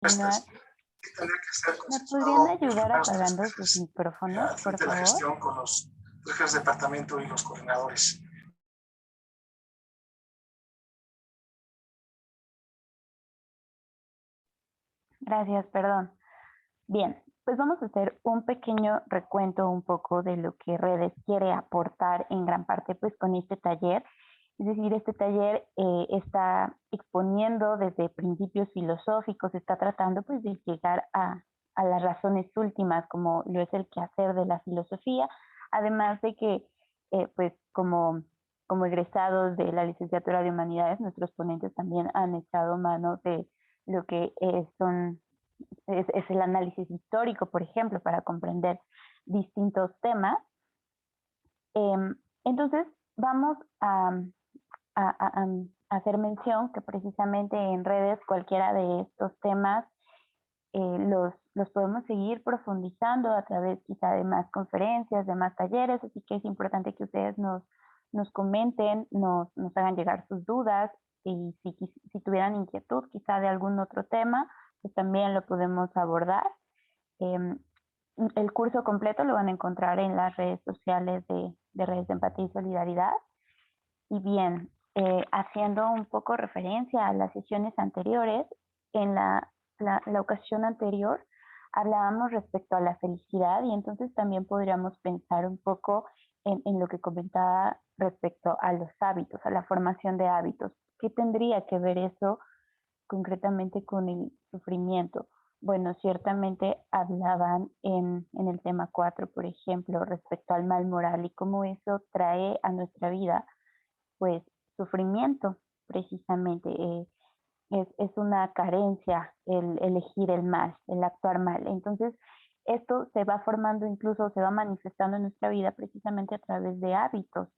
continuar, respuestas. ¿Qué tendría que hacer ¿me podrían consensuado ayudar a los tres apagando sus jefes micrófonos, al por frente de la favor? gestión con los tres jefes de departamento y los coordinadores? Gracias, perdón. Bien, pues vamos a hacer un pequeño recuento un poco de lo que Redes quiere aportar en gran parte pues con este taller. Es decir, este taller está exponiendo desde principios filosóficos, está tratando pues de llegar a las razones últimas, como lo es el quehacer de la filosofía, además de que pues como egresados de la licenciatura de Humanidades, nuestros ponentes también han echado mano de lo que es el análisis histórico, por ejemplo, para comprender distintos temas. Entonces, vamos a hacer mención que precisamente en redes cualquiera de estos temas los podemos seguir profundizando a través quizá de más conferencias, de más talleres, así que es importante que ustedes nos comenten, nos hagan llegar sus dudas y si tuvieran inquietud quizá de algún otro tema, pues también lo podemos abordar. Eh, el curso completo lo van a encontrar en las redes sociales de Redes de Empatía y Solidaridad. Y bien, haciendo un poco referencia a las sesiones anteriores, en la ocasión anterior hablábamos respecto a la felicidad y entonces también podríamos pensar un poco en lo que comentaba respecto a los hábitos, a la formación de hábitos. ¿Qué tendría que ver eso concretamente con el sufrimiento? Bueno, ciertamente hablaban en el tema 4, por ejemplo, respecto al mal moral y cómo eso trae a nuestra vida pues sufrimiento precisamente. Es una carencia el elegir el mal, el actuar mal. Entonces, esto se va formando, incluso se va manifestando en nuestra vida precisamente a través de hábitos.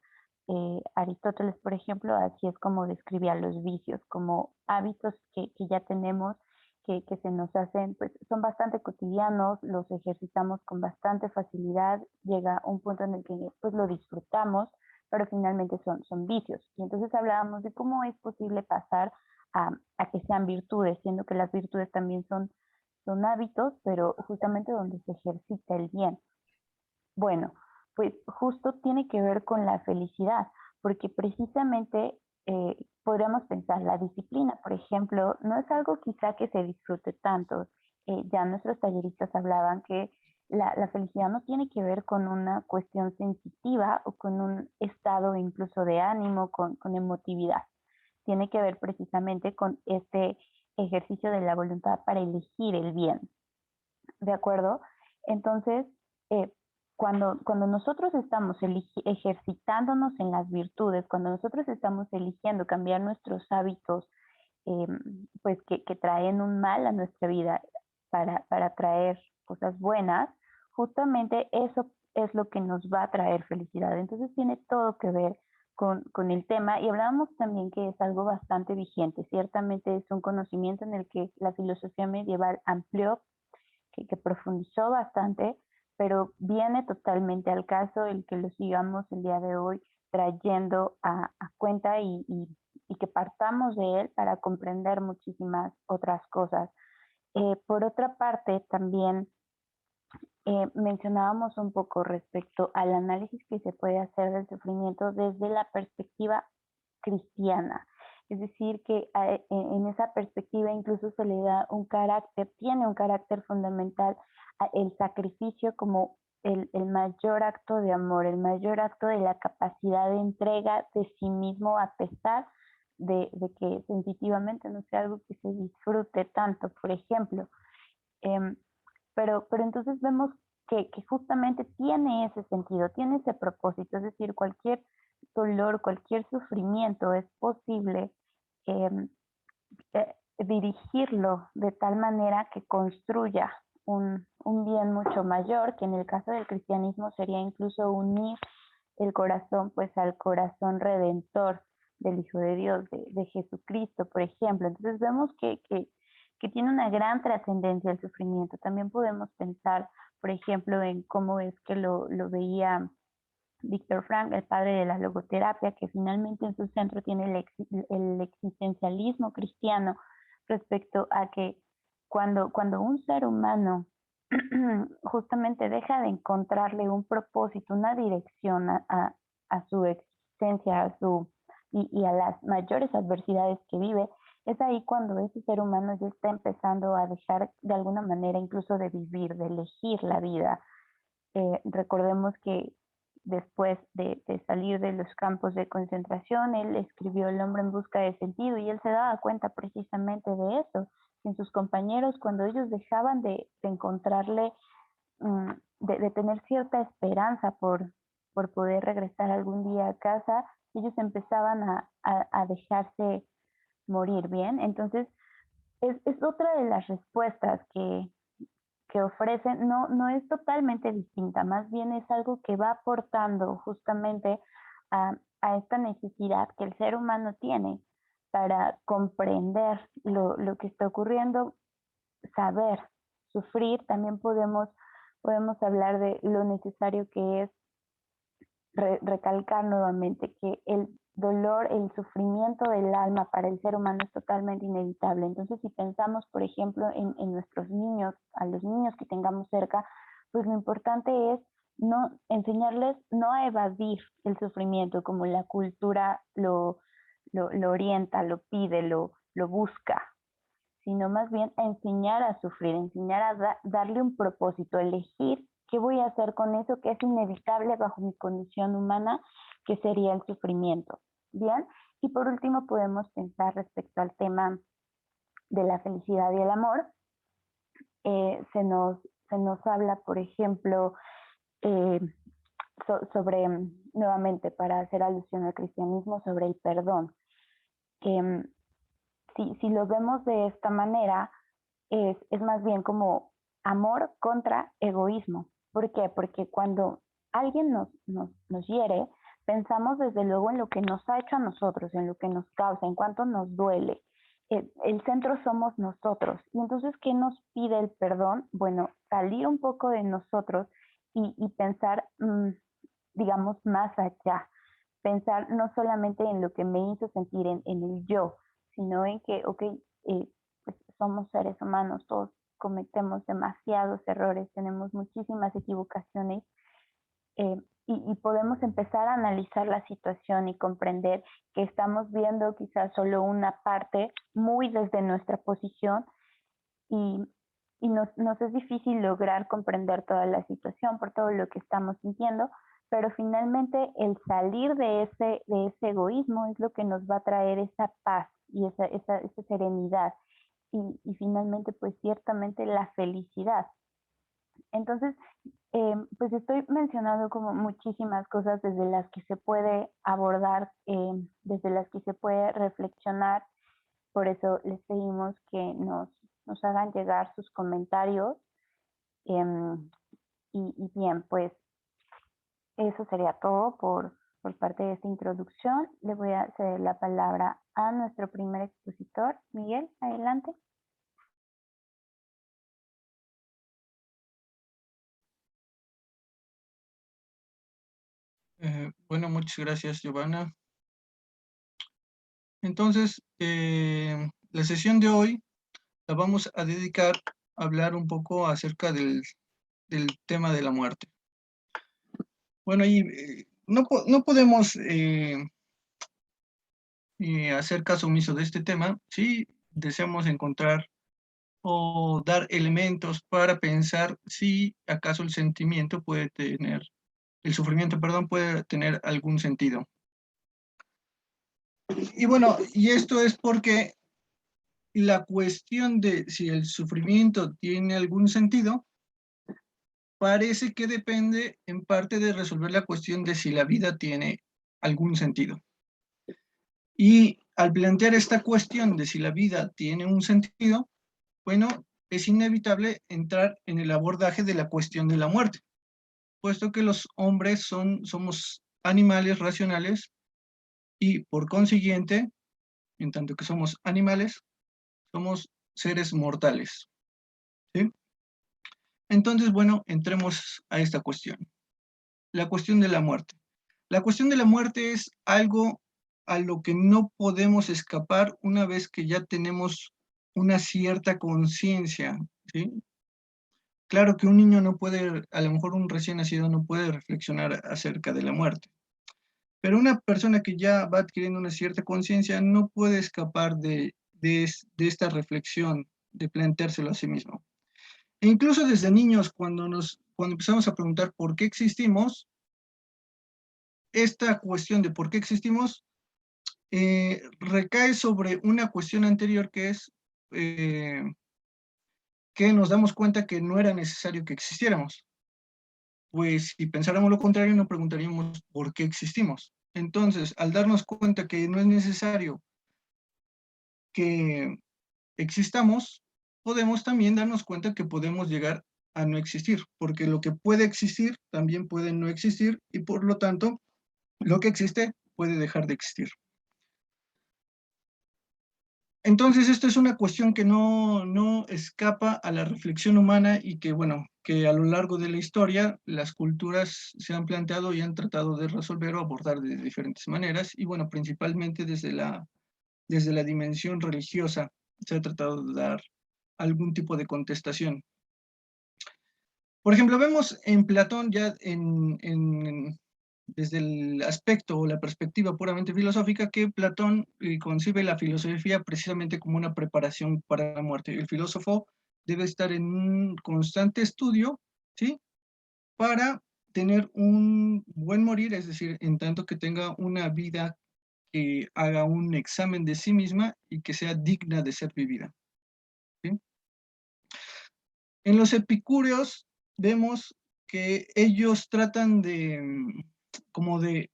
Aristóteles, por ejemplo, así es como describía los vicios, como hábitos que ya tenemos, que se nos hacen, pues son bastante cotidianos, los ejercitamos con bastante facilidad, llega un punto en el que pues lo disfrutamos, pero finalmente son vicios. Y entonces hablábamos de cómo es posible pasar a que sean virtudes, siendo que las virtudes también son hábitos, pero justamente donde se ejercita el bien. Bueno, pues justo tiene que ver con la felicidad, porque precisamente podríamos pensar, la disciplina, por ejemplo, no es algo quizá que se disfrute tanto. Ya nuestros talleristas hablaban que la felicidad no tiene que ver con una cuestión sensitiva o con un estado incluso de ánimo, con emotividad. Tiene que ver precisamente con este ejercicio de la voluntad para elegir el bien. ¿De acuerdo? Entonces, eh, cuando nosotros estamos ejercitándonos en las virtudes, cuando nosotros estamos eligiendo cambiar nuestros hábitos, eh, pues que traen un mal a nuestra vida para traer cosas buenas, justamente eso es lo que nos va a traer felicidad. Entonces tiene todo que ver con el tema y hablábamos también que es algo bastante vigente. Ciertamente es un conocimiento en el que la filosofía medieval amplió que profundizó bastante, pero viene totalmente al caso el que lo sigamos el día de hoy trayendo a cuenta y que partamos de él para comprender muchísimas otras cosas. Por otra parte, también mencionábamos un poco respecto al análisis que se puede hacer del sufrimiento desde la perspectiva cristiana. Es decir, que en esa perspectiva incluso se le da un carácter, tiene un carácter fundamental el sacrificio como el mayor acto de amor, el mayor acto de la capacidad de entrega de sí mismo a pesar de que sensitivamente no sea algo que se disfrute tanto, por ejemplo. Eh, pero entonces vemos que justamente tiene ese sentido, tiene ese propósito, es decir, cualquier dolor, cualquier sufrimiento es posible eh, dirigirlo de tal manera que construya un bien mucho mayor, que en el caso del cristianismo sería incluso unir el corazón pues al corazón redentor del Hijo de Dios, de Jesucristo, por ejemplo. Entonces vemos que tiene una gran trascendencia el sufrimiento. También podemos pensar, por ejemplo, en cómo es que lo veía Víctor Frank, el padre de la logoterapia, que finalmente en su centro tiene el existencialismo cristiano respecto a que cuando un ser humano justamente deja de encontrarle un propósito, una dirección a su existencia, y a las mayores adversidades que vive, es ahí cuando ese ser humano ya está empezando a dejar de alguna manera incluso de vivir, de elegir la vida. Recordemos que después de salir de los campos de concentración, él escribió El hombre en busca de sentido, y él se daba cuenta precisamente de eso. En sus compañeros, cuando ellos dejaban de encontrarle, de tener cierta esperanza por poder regresar algún día a casa, ellos empezaban a dejarse morir, ¿bien? Entonces, es otra de las respuestas que ofrecen. No es totalmente distinta, más bien es algo que va aportando justamente a esta necesidad que el ser humano tiene para comprender lo que está ocurriendo, saber, sufrir. También podemos hablar de lo necesario que es recalcar nuevamente que el dolor, el sufrimiento del alma para el ser humano es totalmente inevitable. Entonces, si pensamos, por ejemplo, en nuestros niños, a los niños que tengamos cerca, pues lo importante es no enseñarles no a evadir el sufrimiento como la cultura lo orienta, lo pide, lo busca, sino más bien a enseñar a sufrir, enseñar a darle un propósito, elegir qué voy a hacer con eso que es inevitable bajo mi condición humana, que sería el sufrimiento. Bien, y por último podemos pensar respecto al tema de la felicidad y el amor. Se nos habla, por ejemplo, eh, sobre, nuevamente, para hacer alusión al cristianismo, sobre el perdón. Eh, si lo vemos de esta manera, es más bien como amor contra egoísmo. ¿Por qué? Porque cuando alguien nos hiere, pensamos desde luego en lo que nos ha hecho a nosotros, en lo que nos causa, en cuánto nos duele. El centro somos nosotros. Y entonces, ¿qué nos pide el perdón? Bueno, salir un poco de nosotros y pensar, digamos, más allá. Pensar no solamente en lo que me hizo sentir en el yo, sino en que, ok, pues somos seres humanos, todos cometemos demasiados errores, tenemos muchísimas equivocaciones, y podemos empezar a analizar la situación y comprender que estamos viendo quizás solo una parte muy desde nuestra posición, y, y nos es difícil lograr comprender toda la situación por todo lo que estamos sintiendo, pero finalmente el salir de ese egoísmo es lo que nos va a traer esa paz y esa serenidad, y finalmente pues ciertamente la felicidad. Entonces, pues estoy mencionando como muchísimas cosas desde las que se puede abordar, desde las que se puede reflexionar. Por eso les pedimos que nos hagan llegar sus comentarios. Y bien, pues eso sería todo por parte de esta introducción. Le voy a ceder la palabra a nuestro primer expositor. Miguel, adelante. Bueno, muchas gracias, Giovanna. Entonces, la sesión de hoy la vamos a dedicar a hablar un poco acerca del tema de la muerte. Bueno, y no podemos hacer caso omiso de este tema si deseamos encontrar o dar elementos para pensar si acaso el sufrimiento, perdón, puede tener algún sentido. Y bueno, y esto es porque la cuestión de si el sufrimiento tiene algún sentido parece que depende en parte de resolver la cuestión de si la vida tiene algún sentido. Y al plantear esta cuestión de si la vida tiene un sentido, bueno, es inevitable entrar en el abordaje de la cuestión de la muerte, puesto que los hombres somos animales racionales y por consiguiente, en tanto que somos animales, somos seres mortales, ¿sí? Entonces, bueno, entremos a esta cuestión. La cuestión de la muerte. La cuestión de la muerte es algo a lo que no podemos escapar una vez que ya tenemos una cierta conciencia, ¿sí? Claro que un niño no puede, a lo mejor un recién nacido no puede reflexionar acerca de la muerte, pero una persona que ya va adquiriendo una cierta conciencia no puede escapar de esta reflexión, de planteárselo a sí mismo. E incluso desde niños, cuando empezamos a preguntar por qué existimos, esta cuestión de por qué existimos recae sobre una cuestión anterior que es que nos damos cuenta que no era necesario que existiéramos. Pues si pensáramos lo contrario, nos preguntaríamos por qué existimos. Entonces, al darnos cuenta que no es necesario que existamos, podemos también darnos cuenta que podemos llegar a no existir, porque lo que puede existir también puede no existir y por lo tanto, lo que existe puede dejar de existir. Entonces, esto es una cuestión que no escapa a la reflexión humana y que, bueno, que a lo largo de la historia las culturas se han planteado y han tratado de resolver o abordar de diferentes maneras y, bueno, principalmente desde la dimensión religiosa se ha tratado de dar algún tipo de contestación. Por ejemplo, vemos en Platón ya desde el aspecto o la perspectiva puramente filosófica, que Platón concibe la filosofía precisamente como una preparación para la muerte. El filósofo debe estar en un constante estudio, ¿sí? Para tener un buen morir, es decir, en tanto que tenga una vida que haga un examen de sí misma y que sea digna de ser vivida, ¿sí? En los epicúreos vemos que ellos tratan como de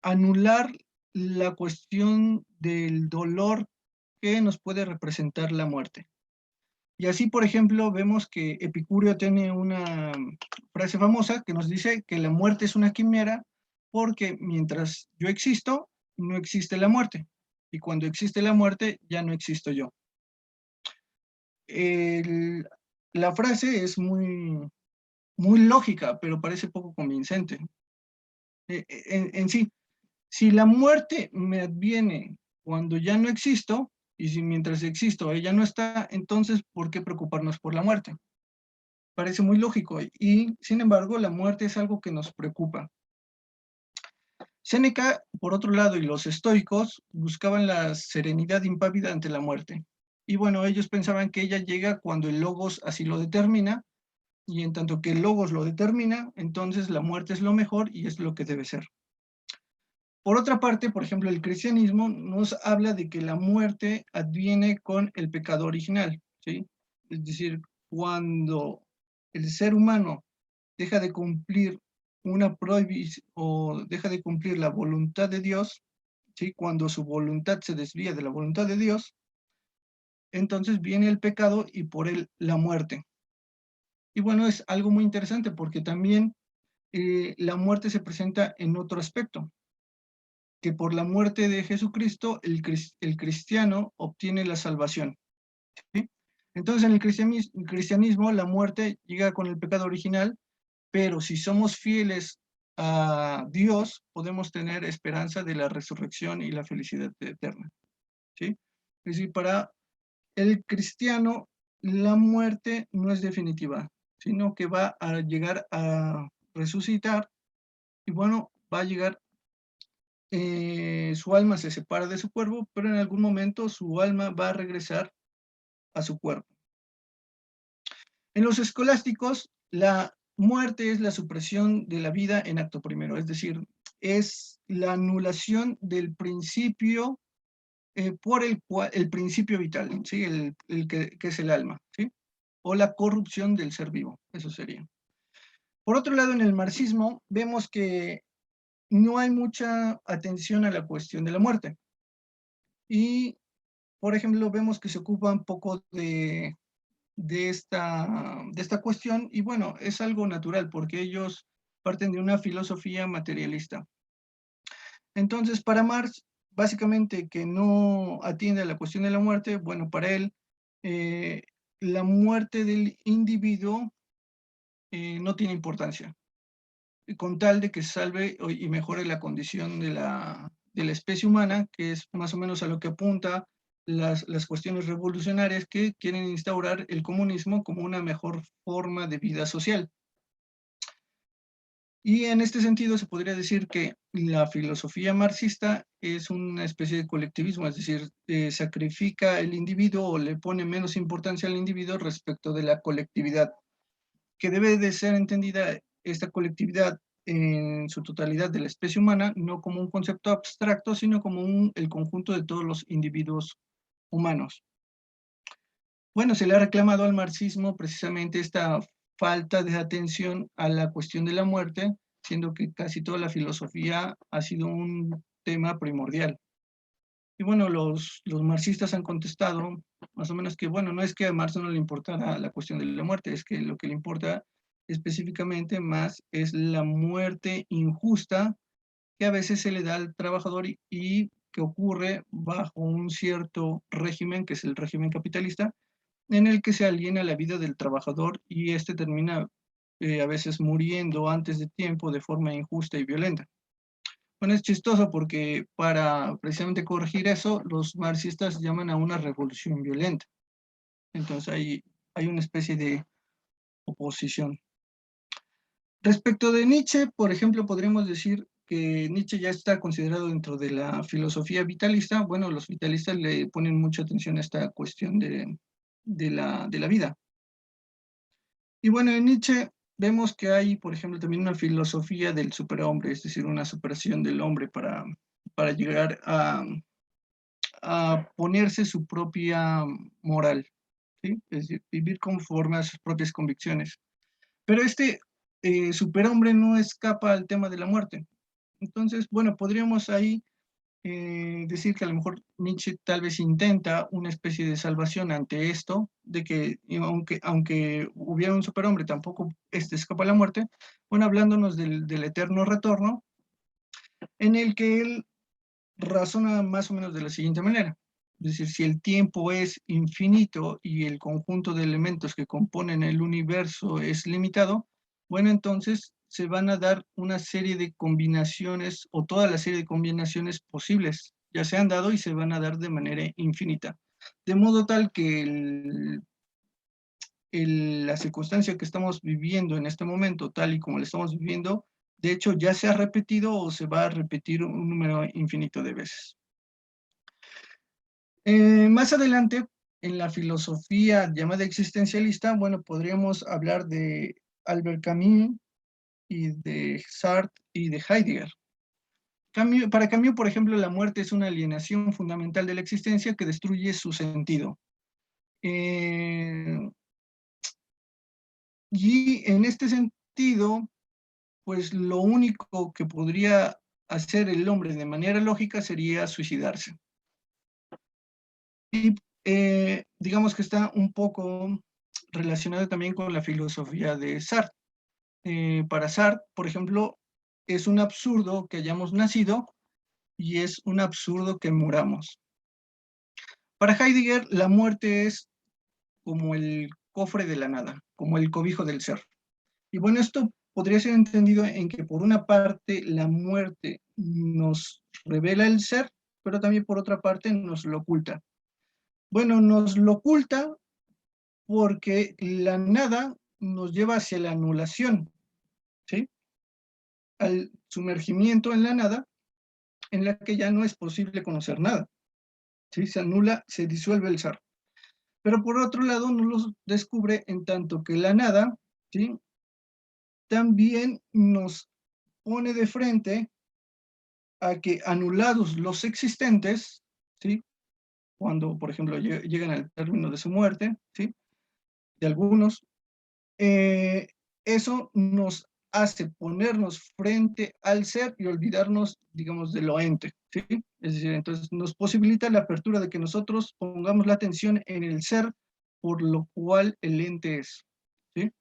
anular la cuestión del dolor que nos puede representar la muerte. Y así, por ejemplo, vemos que Epicúreo tiene una frase famosa que nos dice que la muerte es una quimera porque mientras yo existo, no existe la muerte. Y cuando existe la muerte, ya no existo yo. La frase es muy lógica, pero parece poco convincente. En sí, si la muerte me adviene cuando ya no existo, y si mientras existo ella no está, entonces, ¿por qué preocuparnos por la muerte? Parece muy lógico, y sin embargo, la muerte es algo que nos preocupa. Séneca, por otro lado, y los estoicos buscaban la serenidad impávida ante la muerte. Y bueno, ellos pensaban que ella llega cuando el logos así lo determina, y en tanto que el logos lo determina, entonces la muerte es lo mejor y es lo que debe ser. Por otra parte, por ejemplo, el cristianismo nos habla de que la muerte adviene con el pecado original, ¿sí? Es decir, cuando el ser humano deja de cumplir una prohibición o deja de cumplir la voluntad de Dios, ¿sí? Cuando su voluntad se desvía de la voluntad de Dios, entonces viene el pecado y por él la muerte. Y bueno, es algo muy interesante porque también la muerte se presenta en otro aspecto, que por la muerte de Jesucristo el cristiano obtiene la salvación, ¿sí? Entonces en el cristianismo la muerte llega con el pecado original, pero si somos fieles a Dios, podemos tener esperanza de la resurrección y la felicidad eterna, ¿sí? Es decir, para el cristiano la muerte no es definitiva, sino que va a llegar a resucitar y bueno, va a llegar su alma se separa de su cuerpo, pero en algún momento su alma va a regresar a su cuerpo. En los escolásticos, la muerte es la supresión de la vida en acto primero, es decir, es la anulación del principio por el cual, el principio vital, ¿sí? el que es el alma, ¿sí? O la corrupción del ser vivo, eso sería. Por otro lado, en el marxismo vemos que no hay mucha atención a la cuestión de la muerte. Y, por ejemplo, vemos que se ocupa un poco de esta cuestión y bueno, es algo natural porque ellos parten de una filosofía materialista. Entonces, para Marx, básicamente que no atiende a la cuestión de la muerte, bueno, para él, eh, la muerte del individuo no tiene importancia, con tal de que salve y mejore la condición de la especie humana, que es más o menos a lo que apunta las cuestiones revolucionarias que quieren instaurar el comunismo como una mejor forma de vida social. Y en este sentido se podría decir que la filosofía marxista es una especie de colectivismo, es decir, sacrifica el individuo o le pone menos importancia al individuo respecto de la colectividad, que debe de ser entendida esta colectividad en su totalidad de la especie humana, no como un concepto abstracto, sino como el conjunto de todos los individuos humanos. Bueno, se le ha reclamado al marxismo precisamente esta falta de atención a la cuestión de la muerte, siendo que casi toda la filosofía ha sido un tema primordial. Y bueno, los marxistas han contestado más o menos que, bueno, no es que a Marx no le importara la cuestión de la muerte, es que lo que le importa específicamente más es la muerte injusta que a veces se le da al trabajador y que ocurre bajo un cierto régimen, que es el régimen capitalista, en el que se aliena la vida del trabajador y este termina a veces muriendo antes de tiempo de forma injusta y violenta. Bueno, es chistoso porque para precisamente corregir eso, los marxistas llaman a una revolución violenta. Entonces hay una especie de oposición. Respecto de Nietzsche, por ejemplo, podríamos decir que Nietzsche ya está considerado dentro de la filosofía vitalista. Bueno, los vitalistas le ponen mucha atención a esta cuestión de la vida. Y bueno, en Nietzsche vemos que hay, por ejemplo, también una filosofía del superhombre, es decir, una superación del hombre para llegar a ponerse su propia moral, ¿sí? Es decir, vivir conforme a sus propias convicciones. Pero este superhombre no escapa al tema de la muerte. Entonces, bueno, podríamos ahí decir que a lo mejor Nietzsche tal vez intenta una especie de salvación ante esto, de que aunque hubiera un superhombre, tampoco este escapa a la muerte, bueno, hablándonos del eterno retorno, en el que él razona más o menos de la siguiente manera. Es decir, si el tiempo es infinito y el conjunto de elementos que componen el universo es limitado, bueno, entonces se van a dar una serie de combinaciones o toda la serie de combinaciones posibles. Ya se han dado y se van a dar de manera infinita. De modo tal que la circunstancia que estamos viviendo en este momento, tal y como la estamos viviendo, de hecho ya se ha repetido o se va a repetir un número infinito de veces. Más adelante, en la filosofía llamada existencialista, bueno, podríamos hablar de Albert Camus y de Sartre y de Heidegger. Para Camus, por ejemplo, la muerte es una alienación fundamental de la existencia que destruye su sentido. Y en este sentido, pues lo único que podría hacer el hombre de manera lógica sería suicidarse. Y digamos que está un poco relacionado también con la filosofía de Sartre. Para Sartre, por ejemplo, es un absurdo que hayamos nacido y es un absurdo que muramos. Para Heidegger, la muerte es como el cofre de la nada, como el cobijo del ser. Y bueno, esto podría ser entendido en que por una parte la muerte nos revela el ser, pero también por otra parte nos lo oculta. Bueno, nos lo oculta porque la nada nos lleva hacia la anulación, ¿sí? Al sumergimiento en la nada, en la que ya no es posible conocer nada, ¿sí? Se anula, se disuelve el ser. Pero por otro lado, nos lo descubre en tanto que la nada, ¿sí? También nos pone de frente a que anulados los existentes, ¿sí? Cuando, por ejemplo, llegan al término de su muerte, ¿sí? De algunos, eso nos hace ponernos frente al ser y olvidarnos, digamos, de lo ente, ¿sí? Es decir, entonces nos posibilita la apertura de que nosotros pongamos la atención en el ser por lo cual el ente es, ¿sí?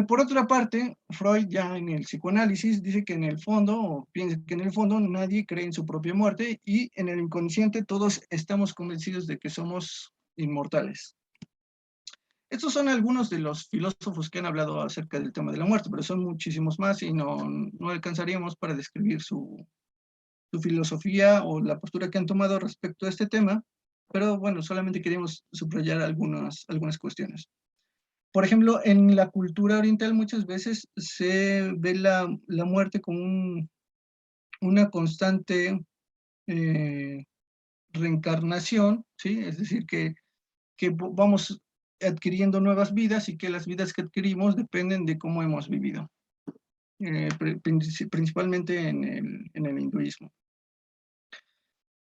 Por otra parte, Freud ya en el psicoanálisis dice que en el fondo, o piensa que en el fondo nadie cree en su propia muerte y en el inconsciente todos estamos convencidos de que somos inmortales. Estos son algunos de los filósofos que han hablado acerca del tema de la muerte, pero son muchísimos más y no alcanzaríamos para describir su filosofía o la postura que han tomado respecto a este tema, pero bueno, solamente queremos subrayar algunas cuestiones. Por ejemplo, en la cultura oriental muchas veces se ve la muerte como una constante reencarnación, ¿sí? Es decir, que vamos adquiriendo nuevas vidas y que las vidas que adquirimos dependen de cómo hemos vivido, principalmente en el hinduismo.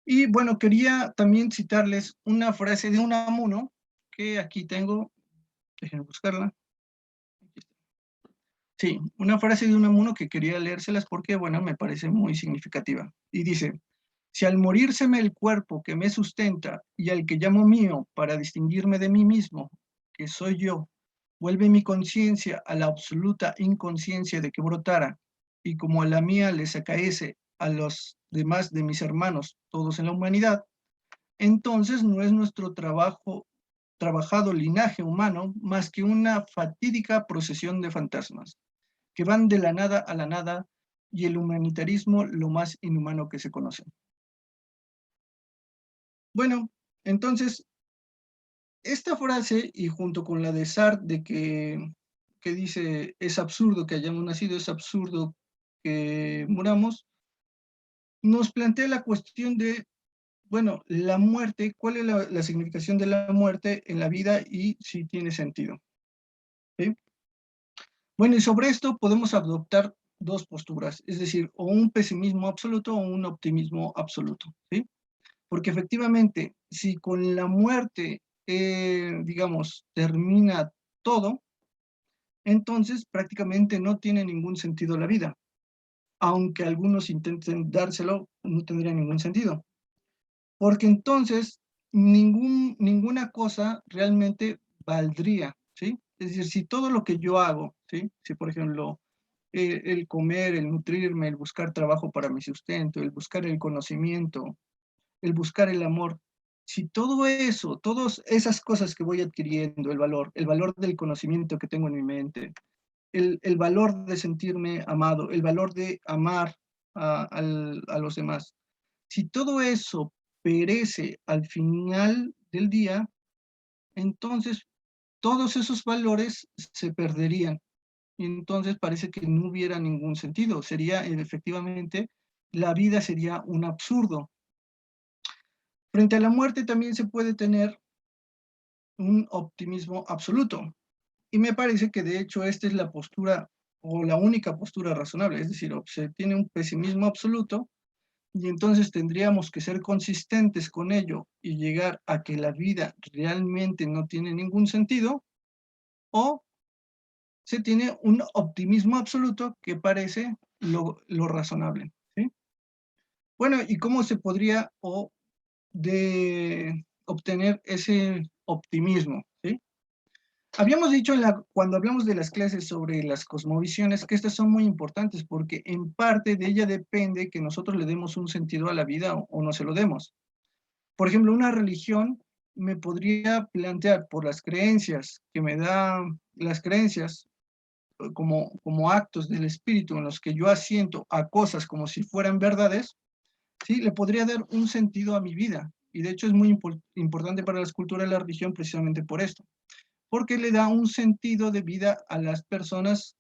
Y bueno, quería también citarles una frase de Unamuno, que aquí tengo, déjenme buscarla. Sí, una frase de Unamuno que quería leérselas porque, bueno, me parece muy significativa. Y dice: si al morírseme el cuerpo que me sustenta y al que llamo mío para distinguirme de mí mismo, que soy yo, vuelve mi conciencia a la absoluta inconsciencia de que brotara, y como a la mía les acaece a los demás de mis hermanos, todos en la humanidad, entonces no es nuestro trabajado linaje humano más que una fatídica procesión de fantasmas, que van de la nada a la nada, y el humanitarismo lo más inhumano que se conoce. Bueno, entonces, esta frase, y junto con la de Sartre, de que dice, es absurdo que hayamos nacido, es absurdo que muramos, nos plantea la cuestión de, bueno, la muerte, cuál es la significación de la muerte en la vida y si tiene sentido. ¿Sí? Bueno, y sobre esto podemos adoptar dos posturas, es decir, o un pesimismo absoluto o un optimismo absoluto, ¿sí? Porque efectivamente, si con la muerte, digamos, termina todo, entonces prácticamente no tiene ningún sentido la vida. Aunque algunos intenten dárselo, no tendría ningún sentido. Porque entonces ninguna cosa realmente valdría, ¿sí? Es decir, si todo lo que yo hago, ¿sí? Si por ejemplo el comer, el nutrirme, el buscar trabajo para mi sustento, el buscar el conocimiento, el buscar el amor, si todo eso, todas esas cosas que voy adquiriendo, el valor del conocimiento que tengo en mi mente, el valor de sentirme amado, el valor de amar a los demás, si todo eso perece al final del día, entonces todos esos valores se perderían. Y entonces parece que no hubiera ningún sentido. Sería, efectivamente, la vida sería un absurdo. Frente a la muerte también se puede tener un optimismo absoluto. Y me parece que de hecho esta es la postura o la única postura razonable, es decir, se tiene un pesimismo absoluto y entonces tendríamos que ser consistentes con ello y llegar a que la vida realmente no tiene ningún sentido, o se tiene un optimismo absoluto que parece lo razonable, ¿sí? Bueno, ¿y cómo se podría obtener ese optimismo, ¿sí? Habíamos dicho cuando hablamos de las clases sobre las cosmovisiones que estas son muy importantes porque en parte de ella depende que nosotros le demos un sentido a la vida o no se lo demos. Por ejemplo, una religión me podría plantear por las creencias que me da las creencias como actos del espíritu en los que yo asiento a cosas como si fueran verdades, ¿sí? Le podría dar un sentido a mi vida. Y de hecho es muy importante para las culturas de la religión precisamente por esto, porque le da un sentido de vida a las personas,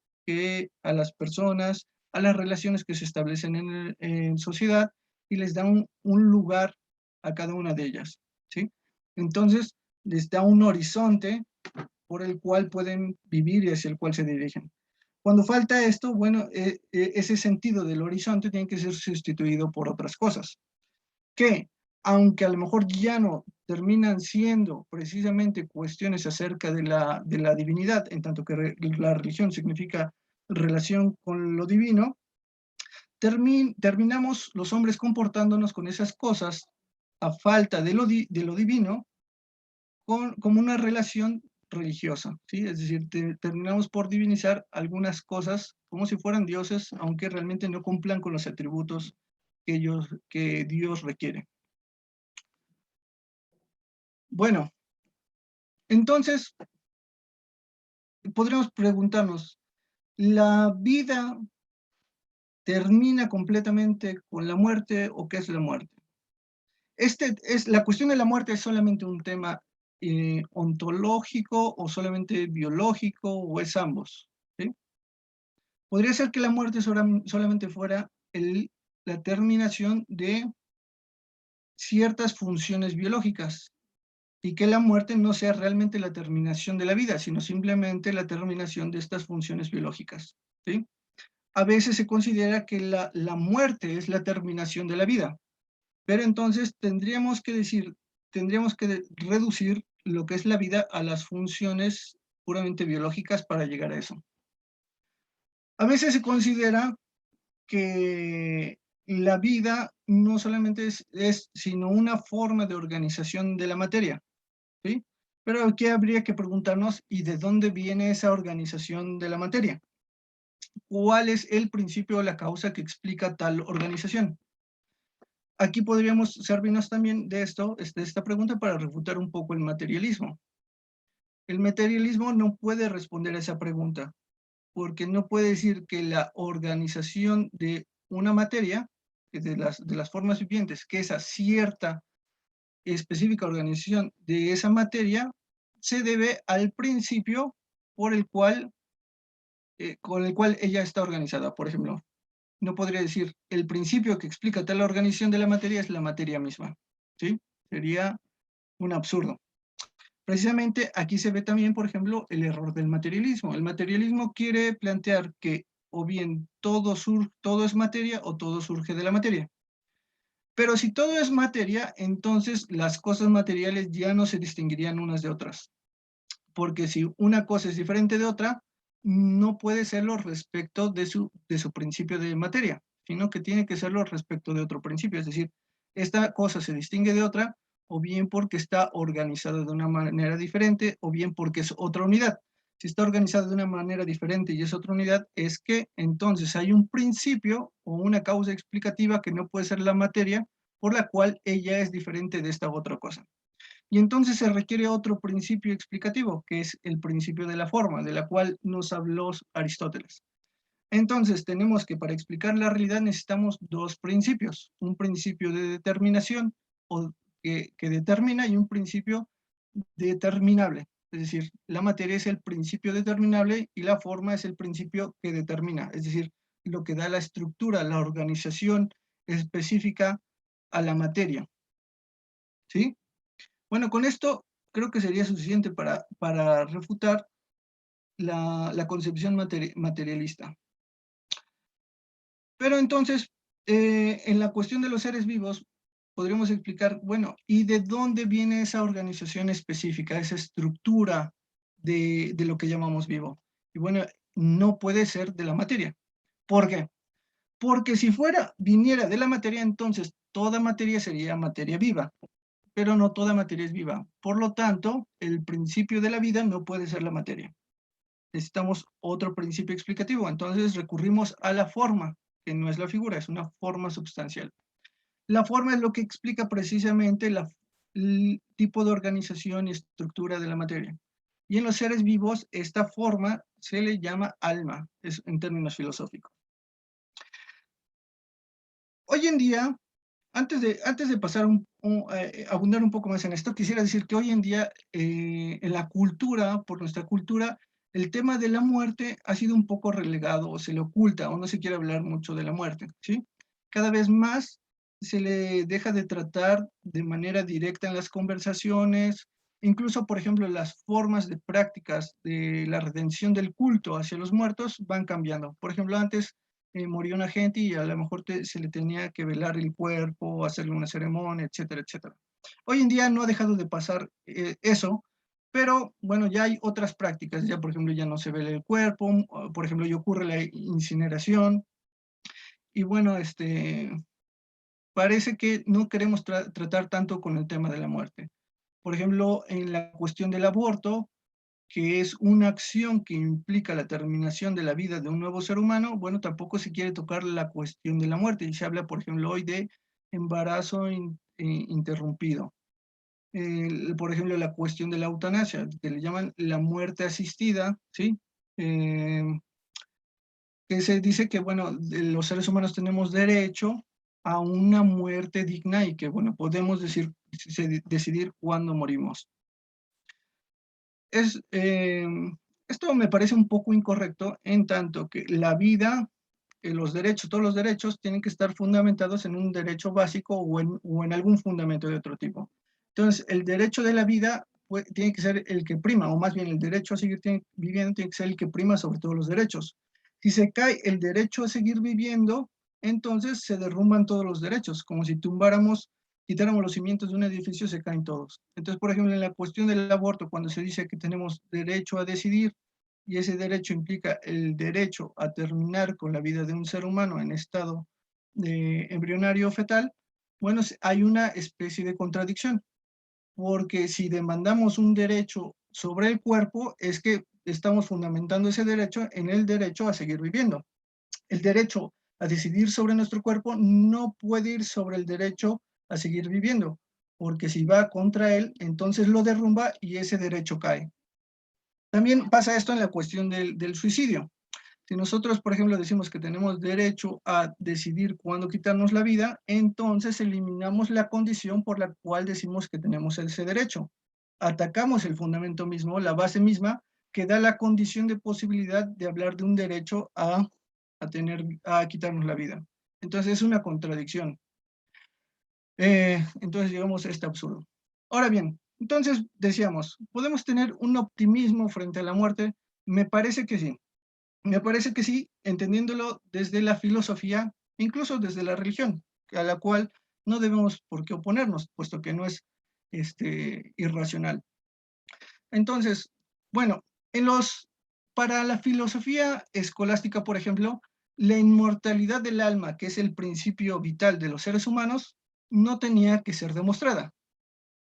a las relaciones que se establecen en sociedad, y les da un lugar a cada una de ellas, ¿sí? Entonces, les da un horizonte por el cual pueden vivir y hacia el cual se dirigen. Cuando falta esto, bueno, ese sentido del horizonte tiene que ser sustituido por otras cosas, que aunque a lo mejor ya no terminan siendo precisamente cuestiones acerca de la divinidad, en tanto que la religión significa relación con lo divino, terminamos los hombres comportándonos con esas cosas a falta de lo divino como una relación religiosa, ¿sí? Es decir, terminamos por divinizar algunas cosas como si fueran dioses, aunque realmente no cumplan con los atributos que Dios requiere. Bueno, entonces podríamos preguntarnos, ¿la vida termina completamente con la muerte o qué es la muerte. La cuestión de la muerte es solamente un tema ontológico o solamente biológico o es ambos, ¿sí? Podría ser que la muerte solamente fuera la terminación de ciertas funciones biológicas y que la muerte no sea realmente la terminación de la vida, sino simplemente la terminación de estas funciones biológicas, ¿sí? A veces se considera que la muerte es la terminación de la vida, pero entonces tendríamos que reducir lo que es la vida a las funciones puramente biológicas para llegar a eso. A veces se considera que la vida no solamente es sino una forma de organización de la materia, ¿sí? Pero aquí habría que preguntarnos, ¿y de dónde viene esa organización de la materia? ¿Cuál es el principio o la causa que explica tal organización? Aquí podríamos servirnos también de esta pregunta para refutar un poco el materialismo. El materialismo no puede responder a esa pregunta, porque no puede decir que la organización de una materia, de las formas vivientes, que esa cierta específica organización de esa materia, se debe al principio por el cual, con el cual ella está organizada. Por ejemplo, no podría decir, el principio que explica tal organización de la materia es la materia misma, ¿sí? Sería un absurdo. Precisamente aquí se ve también, por ejemplo, el error del materialismo. El materialismo quiere plantear que o bien todo es materia o todo surge de la materia. Pero si todo es materia, entonces las cosas materiales ya no se distinguirían unas de otras. Porque si una cosa es diferente de otra, no puede serlo respecto de su principio de materia, sino que tiene que serlo respecto de otro principio. Es decir, esta cosa se distingue de otra, o bien porque está organizada de una manera diferente, o bien porque es otra unidad. Si está organizada de una manera diferente y es otra unidad, es que entonces hay un principio o una causa explicativa que no puede ser la materia, por la cual ella es diferente de esta otra cosa. Y entonces se requiere otro principio explicativo, que es el principio de la forma, de la cual nos habló Aristóteles. Entonces tenemos que para explicar la realidad necesitamos dos principios, un principio de determinación que determina y un principio determinable. Es decir, la materia es el principio determinable y la forma es el principio que determina, es decir, lo que da la estructura, la organización específica a la materia. ¿Sí? Bueno, con esto creo que sería suficiente para refutar la concepción materialista. Pero entonces, en la cuestión de los seres vivos, podríamos explicar, bueno, ¿y de dónde viene esa organización específica, esa estructura de lo que llamamos vivo? Y bueno, no puede ser de la materia. ¿Por qué? Porque si viniera de la materia, entonces toda materia sería materia viva, pero no toda materia es viva. Por lo tanto, el principio de la vida no puede ser la materia. Necesitamos otro principio explicativo, entonces recurrimos a la forma, que no es la figura, es una forma sustancial. La forma es lo que explica precisamente el tipo de organización y estructura de la materia. Y en los seres vivos, esta forma se le llama alma, en términos filosóficos. Hoy en día, antes de pasar abundar un poco más en esto, quisiera decir que hoy en día, en la cultura, por nuestra cultura, el tema de la muerte ha sido un poco relegado, o se le oculta, o no se quiere hablar mucho de la muerte, ¿sí? Cada vez más se le deja de tratar de manera directa en las conversaciones, incluso, por ejemplo, las formas de prácticas de la redención del culto hacia los muertos van cambiando. Por ejemplo, antes moría una gente y a lo mejor se le tenía que velar el cuerpo, hacerle una ceremonia, etcétera, etcétera. Hoy en día no ha dejado de pasar eso, pero bueno, ya hay otras prácticas, ya por ejemplo ya no se vela el cuerpo, por ejemplo ya ocurre la incineración, y bueno, parece que no queremos tratar tanto con el tema de la muerte. Por ejemplo, en la cuestión del aborto, que es una acción que implica la terminación de la vida de un nuevo ser humano, bueno, tampoco se quiere tocar la cuestión de la muerte. Y se habla, por ejemplo, hoy de embarazo interrumpido. Por ejemplo, la cuestión de la eutanasia, que le llaman la muerte asistida, ¿sí? Que que se dice que, bueno, los seres humanos tenemos derecho a una muerte digna y que, bueno, podemos decidir cuándo morimos. Esto me parece un poco incorrecto, en tanto que la vida, los derechos, todos los derechos tienen que estar fundamentados en un derecho básico o en algún fundamento de otro tipo. Entonces, el derecho de la vida tiene que ser el que prima, o más bien el derecho a seguir viviendo tiene que ser el que prima sobre todos los derechos. Si se cae el derecho a seguir viviendo, entonces se derrumban todos los derechos, como si quitáramos los cimientos de un edificio, se caen todos. Entonces, por ejemplo, en la cuestión del aborto, cuando se dice que tenemos derecho a decidir, y ese derecho implica el derecho a terminar con la vida de un ser humano en estado embrionario fetal, bueno, hay una especie de contradicción, porque si demandamos un derecho sobre el cuerpo, es que estamos fundamentando ese derecho en el derecho a seguir viviendo. El derecho a decidir sobre nuestro cuerpo no puede ir sobre el derecho a seguir viviendo, porque si va contra él, entonces lo derrumba y ese derecho cae. También pasa esto en la cuestión del suicidio. Si nosotros, por ejemplo, decimos que tenemos derecho a decidir cuándo quitarnos la vida, entonces eliminamos la condición por la cual decimos que tenemos ese derecho. Atacamos el fundamento mismo, la base misma, que da la condición de posibilidad de hablar de un derecho a quitarnos la vida. Entonces es una contradicción. Entonces llegamos a este absurdo. Ahora bien, entonces decíamos, ¿podemos tener un optimismo frente a la muerte? Me parece que sí. Me parece que sí, entendiéndolo desde la filosofía, incluso desde la religión, a la cual no debemos por qué oponernos, puesto que no es irracional. Entonces, bueno, para la filosofía escolástica, por ejemplo, la inmortalidad del alma, que es el principio vital de los seres humanos, no tenía que ser demostrada,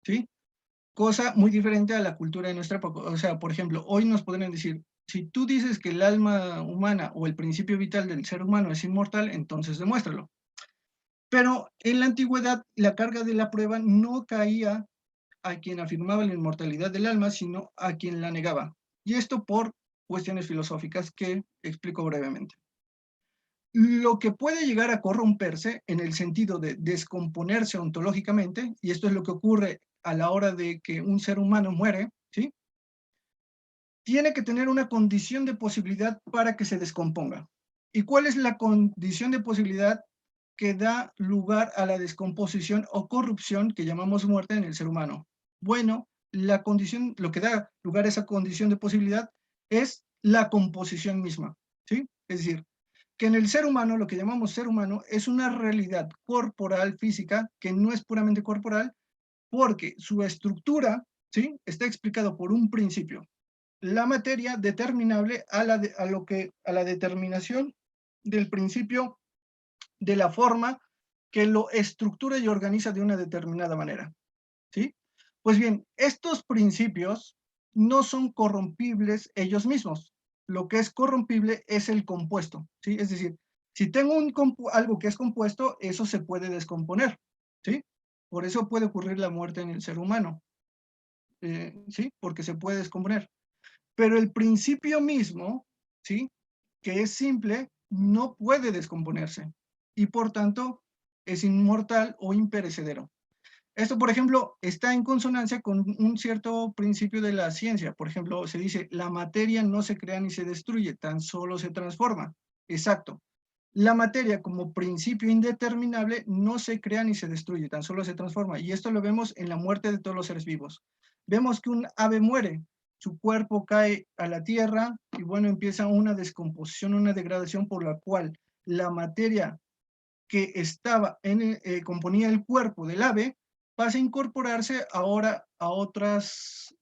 ¿sí? Cosa muy diferente a la cultura de nuestra época. O sea, por ejemplo, hoy nos podrían decir, si tú dices que el alma humana o el principio vital del ser humano es inmortal, entonces demuéstralo. Pero en la antigüedad, la carga de la prueba no caía a quien afirmaba la inmortalidad del alma, sino a quien la negaba. Y esto por cuestiones filosóficas que explico brevemente. Lo que puede llegar a corromperse en el sentido de descomponerse ontológicamente, y esto es lo que ocurre a la hora de que un ser humano muere, ¿sí? Tiene que tener una condición de posibilidad para que se descomponga. ¿Y cuál es la condición de posibilidad que da lugar a la descomposición o corrupción que llamamos muerte en el ser humano? Bueno, lo que da lugar a esa condición de posibilidad es la composición misma, ¿sí? Es decir, que en el ser humano, lo que llamamos ser humano, es una realidad corporal, física, que no es puramente corporal, porque su estructura, ¿sí? Está explicado por un principio. La materia determinable a la determinación del principio de la forma que lo estructura y organiza de una determinada manera, ¿sí? Pues bien, estos principios no son corrompibles ellos mismos. Lo que es corrompible es el compuesto, ¿sí? Es decir, si tengo algo que es compuesto, eso se puede descomponer, ¿sí? Por eso puede ocurrir la muerte en el ser humano, ¿sí? Porque se puede descomponer. Pero el principio mismo, ¿sí? Que es simple, no puede descomponerse y por tanto es inmortal o imperecedero. Esto, por ejemplo, está en consonancia con un cierto principio de la ciencia. Por ejemplo, se dice, la materia no se crea ni se destruye, tan solo se transforma. Exacto. La materia como principio indeterminable no se crea ni se destruye, tan solo se transforma. Y esto lo vemos en la muerte de todos los seres vivos. Vemos que un ave muere, su cuerpo cae a la tierra y bueno, empieza una descomposición, una degradación por la cual la materia que componía el cuerpo del ave pasa a incorporarse ahora a otros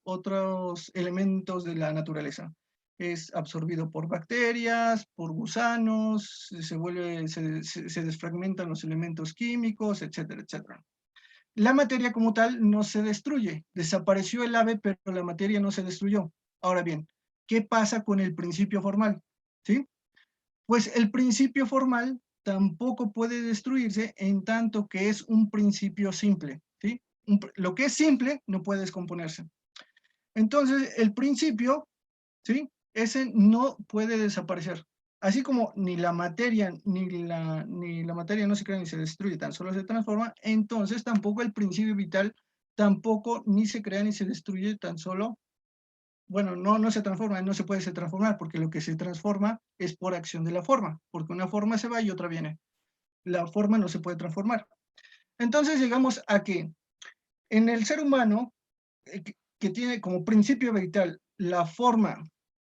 elementos de la naturaleza. Es absorbido por bacterias, por gusanos, se desfragmentan los elementos químicos, etcétera, etcétera. La materia como tal no se destruye. Desapareció el ave, pero la materia no se destruyó. Ahora bien, ¿qué pasa con el principio formal? ¿Sí? Pues el principio formal tampoco puede destruirse en tanto que es un principio simple, ¿sí? Lo que es simple no puede descomponerse. Entonces, el principio, ¿sí? Ese no puede desaparecer. Así como ni la materia ni la materia no se crea ni se destruye, tan solo se transforma, entonces tampoco el principio vital tampoco ni se crea ni se destruye, tan solo, bueno, no se transforma, no se puede se transformar, porque lo que se transforma es por acción de la forma, porque una forma se va y otra viene. La forma no se puede transformar. Entonces llegamos a que en el ser humano, que tiene como principio vital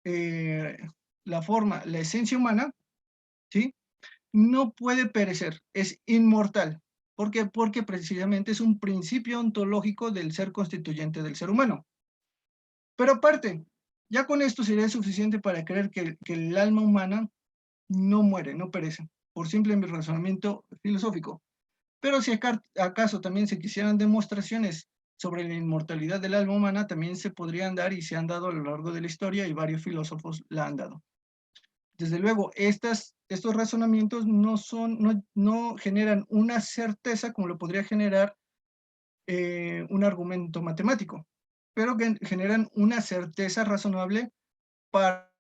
eh, la esencia humana, ¿sí? No puede perecer, es inmortal. ¿Por qué? Porque precisamente es un principio ontológico del ser constituyente del ser humano. Pero aparte, ya con esto sería suficiente para creer que el alma humana no muere, no perece, por simple razonamiento filosófico. Pero si acaso también se quisieran demostraciones sobre la inmortalidad del alma humana, también se podrían dar y se han dado a lo largo de la historia y varios filósofos la han dado. Desde luego, estos razonamientos no generan una certeza como lo podría generar un argumento matemático, pero que generan una certeza razonable para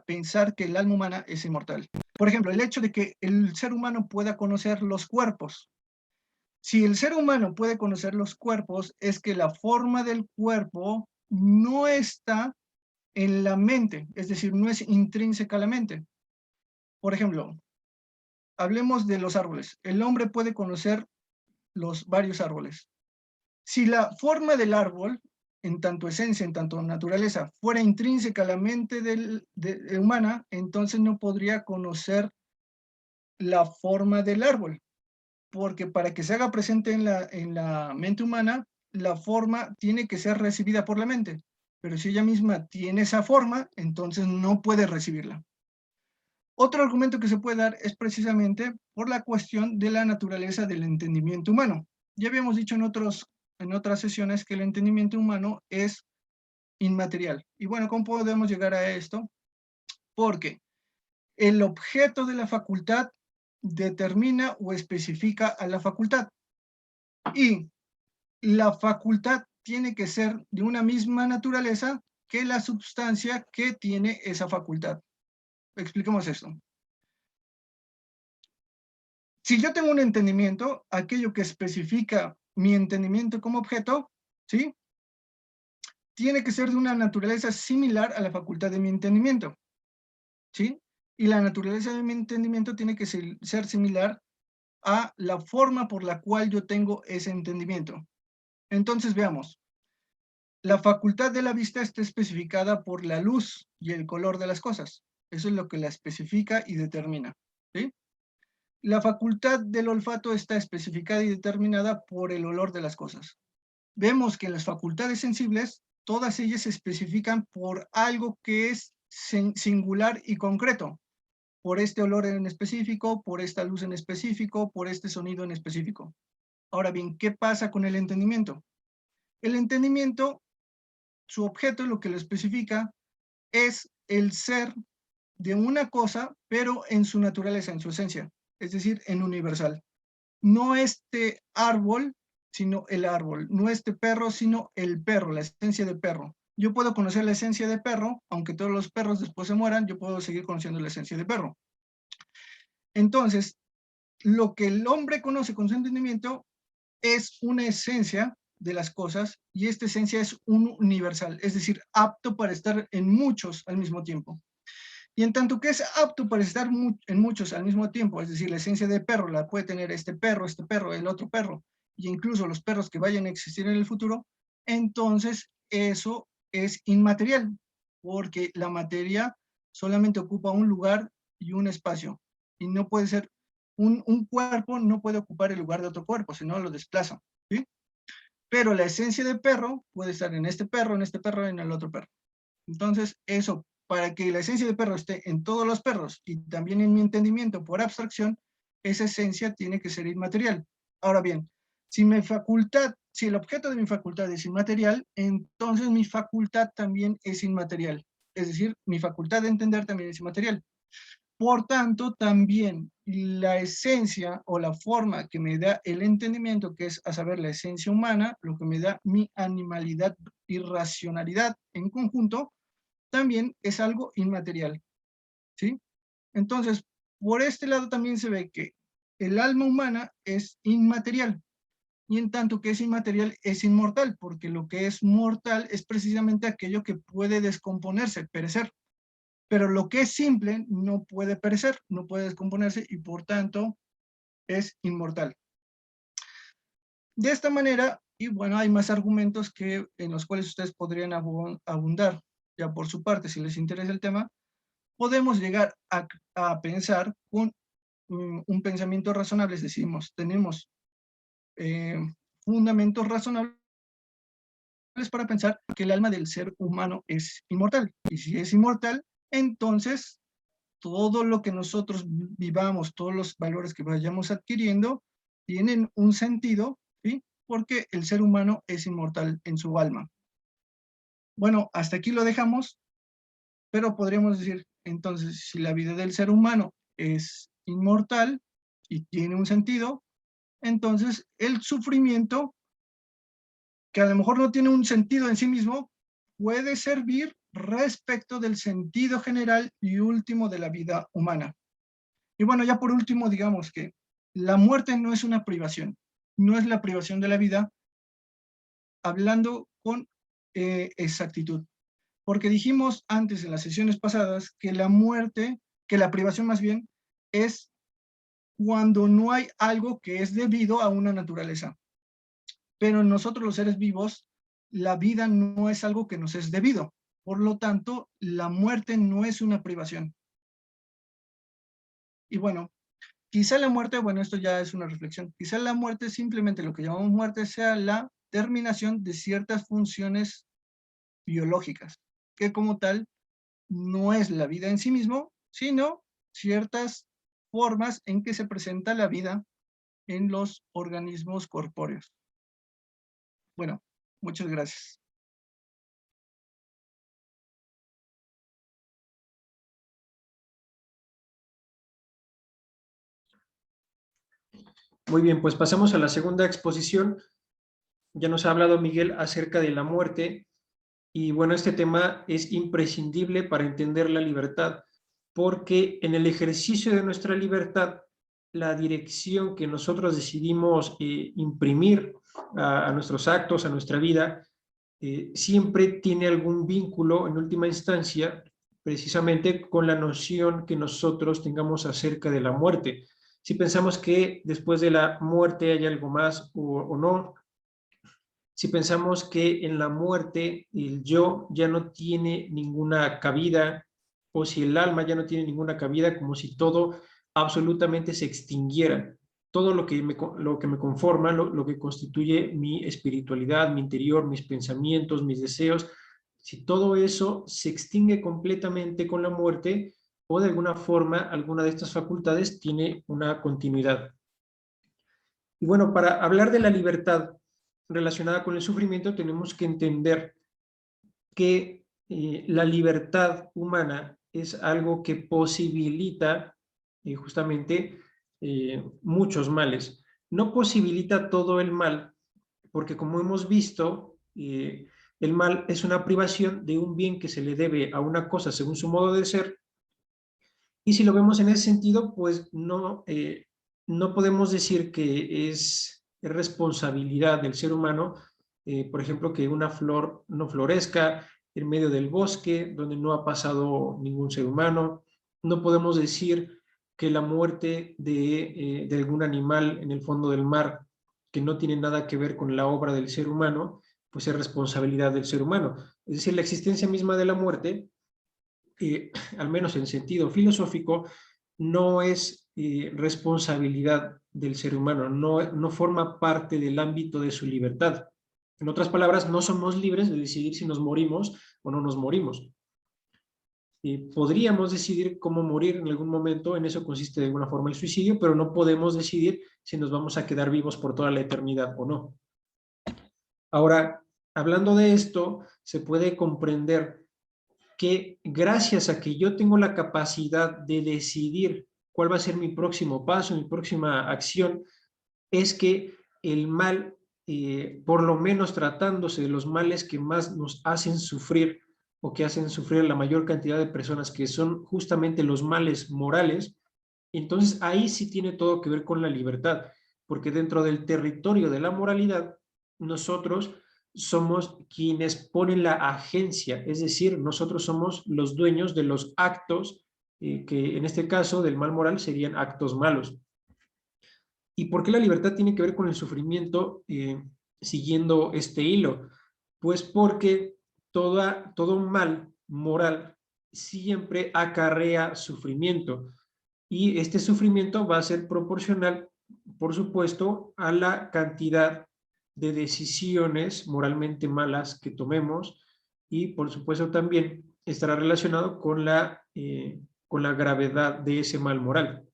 pensar que el alma humana es inmortal. Por ejemplo, el hecho de que el ser humano pueda conocer los cuerpos. Si el ser humano puede conocer los cuerpos, es que la forma del cuerpo no está en la mente, es decir, no es intrínseca a la mente. Por ejemplo, hablemos de los árboles. El hombre puede conocer los varios árboles. Si la forma del árbol, en tanto esencia, en tanto naturaleza, fuera intrínseca a la mente humana, entonces no podría conocer la forma del árbol, porque para que se haga presente en la mente humana, la forma tiene que ser recibida por la mente. Pero si ella misma tiene esa forma, entonces no puede recibirla. Otro argumento que se puede dar es precisamente por la cuestión de la naturaleza del entendimiento humano. Ya habíamos dicho en otras sesiones que el entendimiento humano es inmaterial. Y bueno, ¿cómo podemos llegar a esto? Porque el objeto de la facultad determina o especifica a la facultad. Y la facultad tiene que ser de una misma naturaleza que la sustancia que tiene esa facultad. Expliquemos esto. Si yo tengo un entendimiento, aquello que especifica mi entendimiento como objeto, ¿sí? Tiene que ser de una naturaleza similar a la facultad de mi entendimiento, ¿sí? Y la naturaleza de mi entendimiento tiene que ser similar a la forma por la cual yo tengo ese entendimiento. Entonces veamos. La facultad de la vista está especificada por la luz y el color de las cosas. Eso es lo que la especifica y determina, ¿sí? La facultad del olfato está especificada y determinada por el olor de las cosas. Vemos que las facultades sensibles, todas ellas se especifican por algo que es singular y concreto, por este olor en específico, por esta luz en específico, por este sonido en específico. Ahora bien, ¿qué pasa con el entendimiento? El entendimiento, su objeto, lo que lo especifica, es el ser de una cosa, pero en su naturaleza, en su esencia, es decir, en universal. No este árbol, sino el árbol. No este perro, sino el perro, la esencia de perro. Yo puedo conocer la esencia de perro, aunque todos los perros después se mueran, yo puedo seguir conociendo la esencia de perro. Entonces, lo que el hombre conoce con su entendimiento es una esencia de las cosas y esta esencia es un universal, es decir, apto para estar en muchos al mismo tiempo. Y en tanto que es apto para estar en muchos al mismo tiempo, es decir, la esencia de perro la puede tener este perro, el otro perro, y incluso los perros que vayan a existir en el futuro, entonces eso es inmaterial, porque la materia solamente ocupa un lugar y un espacio, y no puede ser, un cuerpo no puede ocupar el lugar de otro cuerpo, sino lo desplaza, ¿sí? Pero la esencia de perro puede estar en este perro, en el otro perro. Entonces, eso, para que la esencia de perro esté en todos los perros y también en mi entendimiento por abstracción, esa esencia tiene que ser inmaterial. Ahora bien, si el objeto de mi facultad es inmaterial, entonces mi facultad también es inmaterial. Es decir, mi facultad de entender también es inmaterial. Por tanto, también la esencia o la forma que me da el entendimiento, que es a saber la esencia humana, lo que me da mi animalidad y racionalidad en conjunto, también es algo inmaterial. ¿sí? Entonces, por este lado también se ve que el alma humana es inmaterial, y en tanto que es inmaterial es inmortal, porque lo que es mortal es precisamente aquello que puede descomponerse, perecer. Pero lo que es simple no puede perecer, no puede descomponerse y por tanto es inmortal. De esta manera, y bueno, hay más argumentos en los cuales ustedes podrían abundar ya por su parte, si les interesa el tema, podemos llegar a pensar con un pensamiento razonable, decimos, tenemos fundamentos razonables para pensar que el alma del ser humano es inmortal. Y si es inmortal, entonces todo lo que nosotros vivamos, todos los valores que vayamos adquiriendo, tienen un sentido, ¿sí? Porque el ser humano es inmortal en su alma. Bueno, hasta aquí lo dejamos, pero podríamos decir, entonces, si la vida del ser humano es inmortal y tiene un sentido, entonces el sufrimiento, que a lo mejor no tiene un sentido en sí mismo, puede servir respecto del sentido general y último de la vida humana. Y bueno, ya por último, digamos que la muerte no es una privación, no es la privación de la vida, hablando con exactitud. Porque dijimos antes en las sesiones pasadas que la muerte, que la privación más bien, es cuando no hay algo que es debido a una naturaleza. Pero nosotros los seres vivos, la vida no es algo que nos es debido. Por lo tanto, la muerte no es una privación. Y bueno, quizá la muerte, bueno, esto ya es una reflexión, quizá la muerte, simplemente lo que llamamos muerte, sea la terminación de ciertas funciones biológicas, que como tal no es la vida en sí mismo, sino ciertas formas en que se presenta la vida en los organismos corpóreos. Bueno, muchas gracias. Muy bien, pues pasamos a la segunda exposición. Ya nos ha hablado Miguel acerca de la muerte y bueno, este tema es imprescindible para entender la libertad, porque en el ejercicio de nuestra libertad, la dirección que nosotros decidimos imprimir a nuestros actos, a nuestra vida, siempre tiene algún vínculo en última instancia precisamente con la noción que nosotros tengamos acerca de la muerte. Si pensamos que después de la muerte hay algo más o no, si pensamos que en la muerte el yo ya no tiene ninguna cabida, o si el alma ya no tiene ninguna cabida, como si todo absolutamente se extinguiera. Todo lo que me conforma, lo que constituye mi espiritualidad, mi interior, mis pensamientos, mis deseos, si todo eso se extingue completamente con la muerte, o de alguna forma alguna de estas facultades tiene una continuidad. Y bueno, para hablar de la libertad relacionada con el sufrimiento, tenemos que entender que la libertad humana es algo que posibilita justamente muchos males. No posibilita todo el mal, porque como hemos visto, el mal es una privación de un bien que se le debe a una cosa según su modo de ser, y si lo vemos en ese sentido, pues no podemos decir que es responsabilidad del ser humano, por ejemplo, que una flor no florezca en medio del bosque donde no ha pasado ningún ser humano. No podemos decir que la muerte de algún animal en el fondo del mar que no tiene nada que ver con la obra del ser humano, pues es responsabilidad del ser humano. Es decir, la existencia misma de la muerte, al menos en sentido filosófico, no es responsabilidad del ser humano, no forma parte del ámbito de su libertad. En otras palabras, no somos libres de decidir si nos morimos o no nos morimos. Podríamos decidir cómo morir en algún momento, en eso consiste de alguna forma el suicidio, pero no podemos decidir si nos vamos a quedar vivos por toda la eternidad o no. Ahora, hablando de esto, se puede comprender que gracias a que yo tengo la capacidad de decidir cuál va a ser mi próximo paso, mi próxima acción, es que el mal, por lo menos tratándose de los males que más nos hacen sufrir o que hacen sufrir a la mayor cantidad de personas, que son justamente los males morales, entonces ahí sí tiene todo que ver con la libertad, porque dentro del territorio de la moralidad, nosotros somos quienes ponen la agencia, es decir, nosotros somos los dueños de los actos, que en este caso del mal moral serían actos malos. ¿Y por qué la libertad tiene que ver con el sufrimiento siguiendo este hilo? Pues porque todo mal moral siempre acarrea sufrimiento, y este sufrimiento va a ser proporcional, por supuesto, a la cantidad de decisiones moralmente malas que tomemos, y por supuesto también estará relacionado con la gravedad de ese mal moral.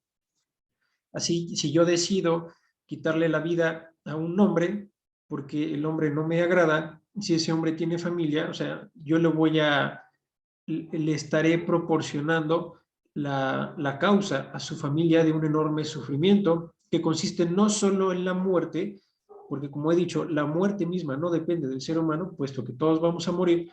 Así, si yo decido quitarle la vida a un hombre porque el hombre no me agrada, si ese hombre tiene familia, o sea, yo le estaré proporcionando la causa a su familia de un enorme sufrimiento que consiste no solo en la muerte, porque como he dicho, la muerte misma no depende del ser humano, puesto que todos vamos a morir,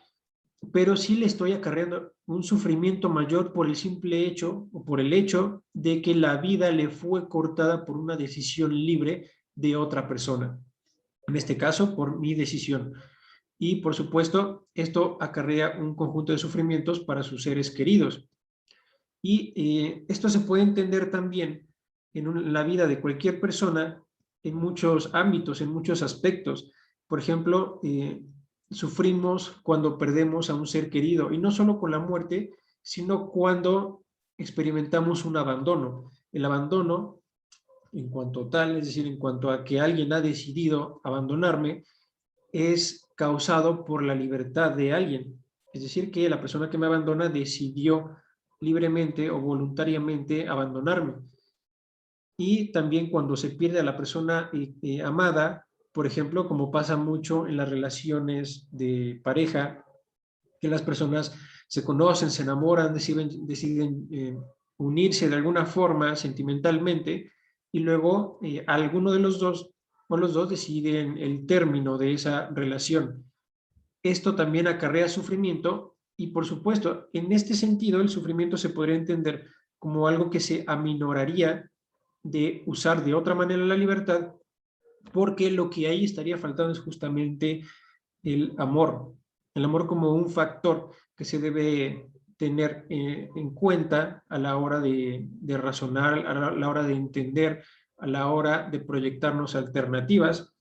pero sí le estoy acarreando un sufrimiento mayor por el simple hecho, o por el hecho de que la vida le fue cortada por una decisión libre de otra persona. En este caso, por mi decisión. Y por supuesto, esto acarrea un conjunto de sufrimientos para sus seres queridos. Y esto se puede entender también en la vida de cualquier persona en muchos ámbitos, en muchos aspectos. Por ejemplo, sufrimos cuando perdemos a un ser querido, y no solo con la muerte, sino cuando experimentamos un abandono. El abandono, en cuanto tal, es decir, en cuanto a que alguien ha decidido abandonarme, es causado por la libertad de alguien. Es decir, que la persona que me abandona decidió libremente o voluntariamente abandonarme. Y también cuando se pierde a la persona amada, por ejemplo, como pasa mucho en las relaciones de pareja, que las personas se conocen, se enamoran, deciden unirse de alguna forma sentimentalmente, y luego alguno de los dos o los dos deciden el término de esa relación. Esto también acarrea sufrimiento, y por supuesto, en este sentido, el sufrimiento se podría entender como algo que se aminoraría de usar de otra manera la libertad, porque lo que ahí estaría faltando es justamente el amor como un factor que se debe tener en cuenta a la hora de razonar, a la hora de entender, a la hora de proyectarnos alternativas,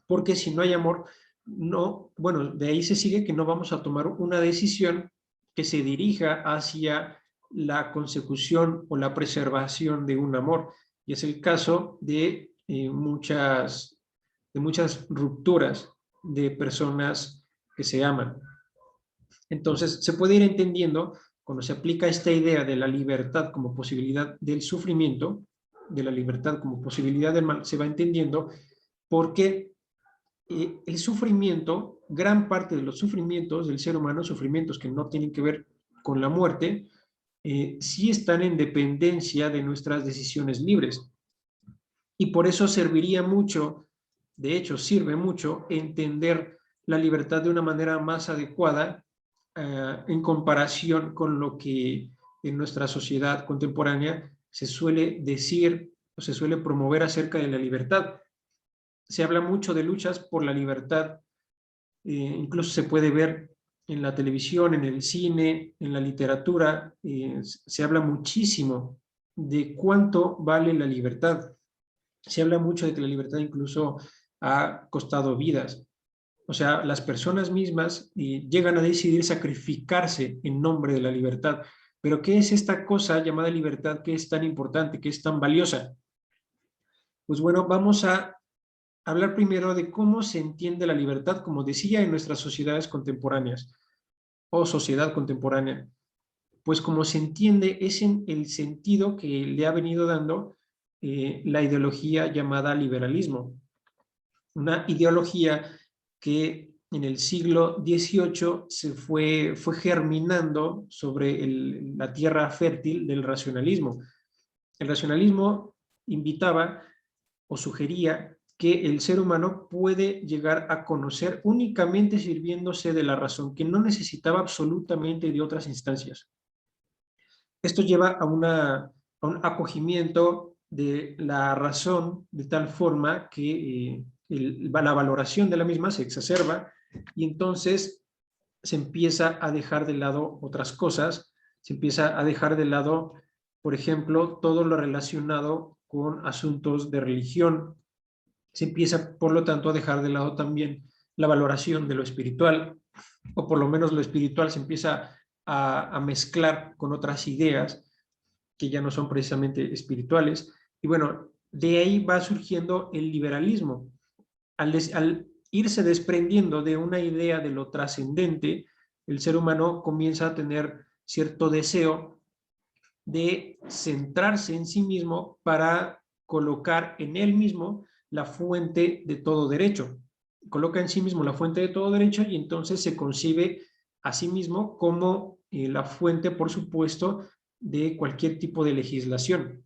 porque si no hay amor, no, bueno, de ahí se sigue que no vamos a tomar una decisión que se dirija hacia la consecución o la preservación de un amor, y es el caso de muchas rupturas de personas que se aman. Entonces, se puede ir entendiendo, cuando se aplica esta idea de la libertad como posibilidad del sufrimiento, de la libertad como posibilidad del mal, se va entendiendo porque el sufrimiento, gran parte de los sufrimientos del ser humano, sufrimientos que no tienen que ver con la muerte, sí están en dependencia de nuestras decisiones libres. Y por eso serviría mucho, de hecho sirve mucho, entender la libertad de una manera más adecuada en comparación con lo que en nuestra sociedad contemporánea se suele decir o se suele promover acerca de la libertad. Se habla mucho de luchas por la libertad, incluso se puede ver en la televisión, en el cine, en la literatura, se habla muchísimo de cuánto vale la libertad. Se habla mucho de que la libertad incluso ha costado vidas. O sea, las personas mismas llegan a decidir sacrificarse en nombre de la libertad. Pero ¿qué es esta cosa llamada libertad que es tan importante, que es tan valiosa? Pues bueno, vamos a hablar primero de cómo se entiende la libertad, como decía, en nuestras sociedades contemporáneas o sociedad contemporánea. Pues como se entiende es en el sentido que le ha venido dando la ideología llamada liberalismo. Una ideología que en el siglo XVIII se fue germinando sobre la tierra fértil del racionalismo. El racionalismo invitaba o sugería que el ser humano puede llegar a conocer únicamente sirviéndose de la razón, que no necesitaba absolutamente de otras instancias. Esto lleva a un acogimiento de la razón de tal forma que la valoración de la misma se exacerba y entonces se empieza a dejar de lado otras cosas, se empieza a dejar de lado, por ejemplo, todo lo relacionado con asuntos de religión, se empieza, por lo tanto, a dejar de lado también la valoración de lo espiritual, o por lo menos lo espiritual se empieza a mezclar con otras ideas que ya no son precisamente espirituales. Y bueno, de ahí va surgiendo el liberalismo. Al irse desprendiendo de una idea de lo trascendente, el ser humano comienza a tener cierto deseo de centrarse en sí mismo para colocar en él mismo la fuente de todo derecho. Coloca en sí mismo la fuente de todo derecho y entonces se concibe a sí mismo como la fuente, por supuesto, de cualquier tipo de legislación.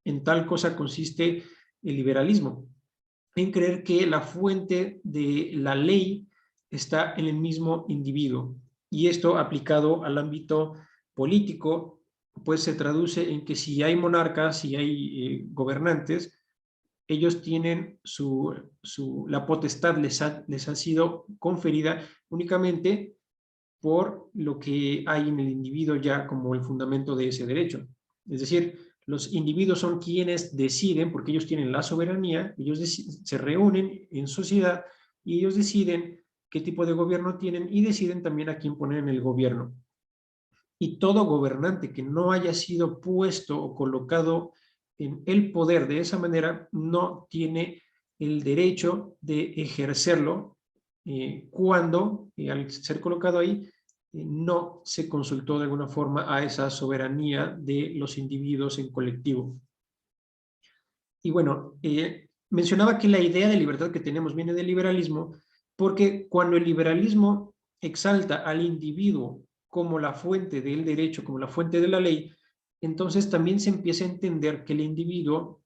En tal cosa consiste el liberalismo, en creer que la fuente de la ley está en el mismo individuo. Y esto aplicado al ámbito político, pues se traduce en que si hay monarcas, si hay gobernantes, ellos tienen la potestad les ha sido conferida únicamente por lo que hay en el individuo ya como el fundamento de ese derecho. Es decir, los individuos son quienes deciden, porque ellos tienen la soberanía, ellos se reúnen en sociedad y ellos deciden qué tipo de gobierno tienen y deciden también a quién poner en el gobierno. Y todo gobernante que no haya sido puesto o colocado en el poder de esa manera no tiene el derecho de ejercerlo cuando, al ser colocado ahí, no se consultó de alguna forma a esa soberanía de los individuos en colectivo. Y bueno, mencionaba que la idea de libertad que tenemos viene del liberalismo, porque cuando el liberalismo exalta al individuo como la fuente del derecho, como la fuente de la ley, entonces también se empieza a entender que el individuo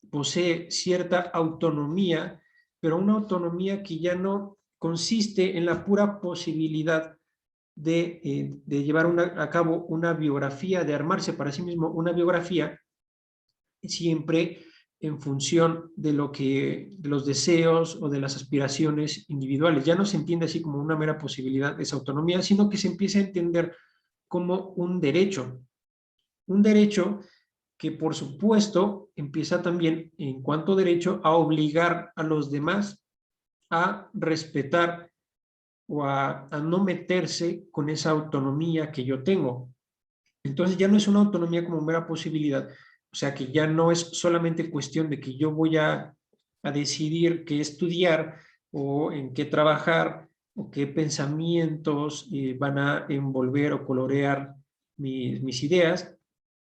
posee cierta autonomía, pero una autonomía que ya no consiste en la pura posibilidad de llevar a cabo una biografía, de armarse para sí mismo una biografía, siempre en función de de los deseos o de las aspiraciones individuales. Ya no se entiende así como una mera posibilidad esa autonomía, sino que se empieza a entender como un derecho que por supuesto empieza también en cuanto derecho a obligar a los demás a respetar o a no meterse con esa autonomía que yo tengo. Entonces ya no es una autonomía como mera posibilidad, o sea que ya no es solamente cuestión de que yo voy a decidir qué estudiar o en qué trabajar o qué pensamientos van a envolver o colorear mis ideas,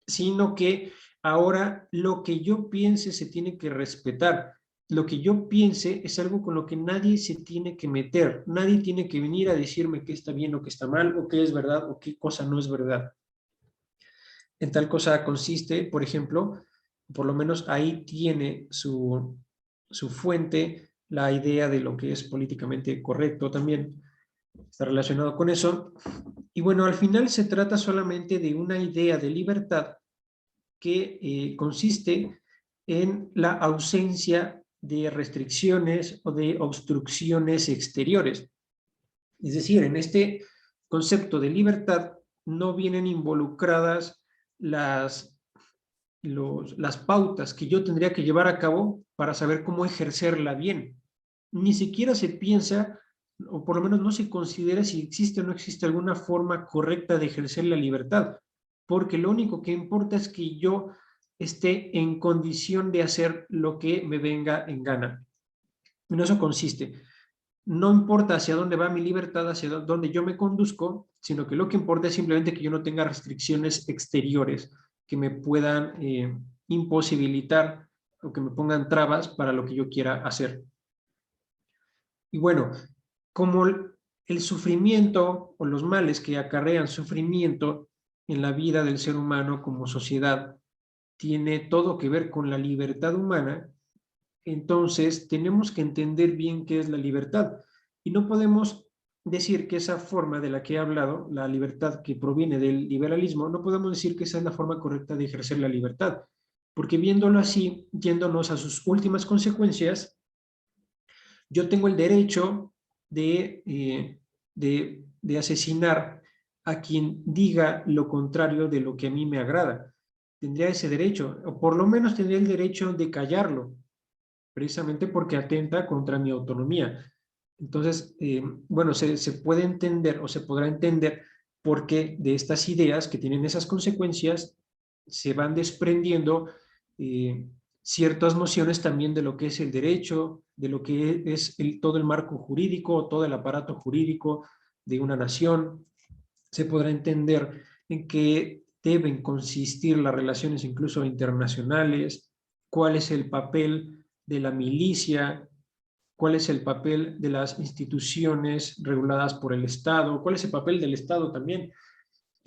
sino que ahora lo que yo piense se tiene que respetar. Lo que yo piense es algo con lo que nadie se tiene que meter. Nadie tiene que venir a decirme qué está bien o qué está mal, o qué es verdad o qué cosa no es verdad. En tal cosa consiste, por ejemplo, por lo menos ahí tiene su fuente la idea de lo que es políticamente correcto también. Está relacionado con eso. Y bueno, al final se trata solamente de una idea de libertad que consiste en la ausencia de restricciones o de obstrucciones exteriores. Es decir, en este concepto de libertad no vienen involucradas las pautas que yo tendría que llevar a cabo para saber cómo ejercerla bien. Ni siquiera se piensa, o por lo menos no se considera si existe o no existe alguna forma correcta de ejercer la libertad, porque lo único que importa es que yo esté en condición de hacer lo que me venga en gana. En eso consiste. No importa hacia dónde va mi libertad, hacia dónde yo me conduzco, sino que lo que importa es simplemente que yo no tenga restricciones exteriores que me puedan imposibilitar o que me pongan trabas para lo que yo quiera hacer. Y bueno, como el sufrimiento o los males que acarrean sufrimiento en la vida del ser humano como sociedad tiene todo que ver con la libertad humana, entonces tenemos que entender bien qué es la libertad. Y no podemos decir que esa forma de la que he hablado, la libertad que proviene del liberalismo, no podemos decir que esa es la forma correcta de ejercer la libertad. Porque viéndolo así, yéndonos a sus últimas consecuencias, yo tengo el derecho de asesinar a quien diga lo contrario de lo que a mí me agrada. Tendría ese derecho, o por lo menos tendría el derecho de callarlo, precisamente porque atenta contra mi autonomía. Entonces, bueno, se puede entender o se podrá entender por qué de estas ideas que tienen esas consecuencias se van desprendiendo ciertas nociones también de lo que es el derecho, de lo que es todo el marco jurídico, todo el aparato jurídico de una nación. Se podrá entender en qué deben consistir las relaciones incluso internacionales, cuál es el papel de la milicia, cuál es el papel de las instituciones reguladas por el Estado, cuál es el papel del Estado también,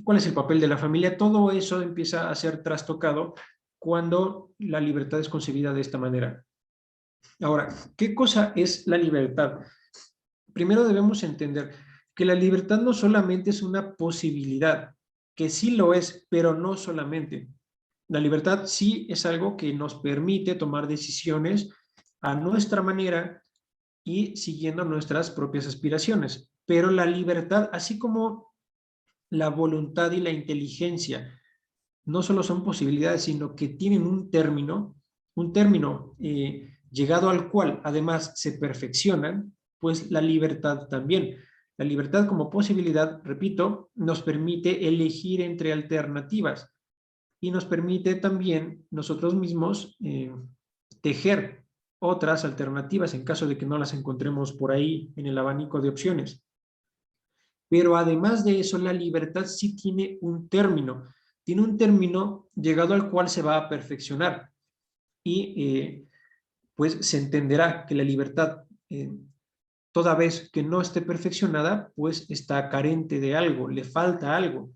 cuál es el papel de la familia. Todo eso empieza a ser trastocado cuando la libertad es concebida de esta manera. Ahora, ¿qué cosa es la libertad? Primero debemos entender que la libertad no solamente es una posibilidad, que sí lo es, pero no solamente. La libertad sí es algo que nos permite tomar decisiones a nuestra manera y siguiendo nuestras propias aspiraciones. Pero la libertad, así como la voluntad y la inteligencia, no solo son posibilidades, sino que tienen un término llegado al cual además se perfeccionan, pues la libertad también. La libertad como posibilidad, repito, nos permite elegir entre alternativas y nos permite también nosotros mismos tejer otras alternativas en caso de que no las encontremos por ahí en el abanico de opciones. Pero además de eso, la libertad sí tiene un término llegado al cual se va a perfeccionar y pues se entenderá que la libertad, toda vez que no esté perfeccionada, pues está carente de algo, le falta algo,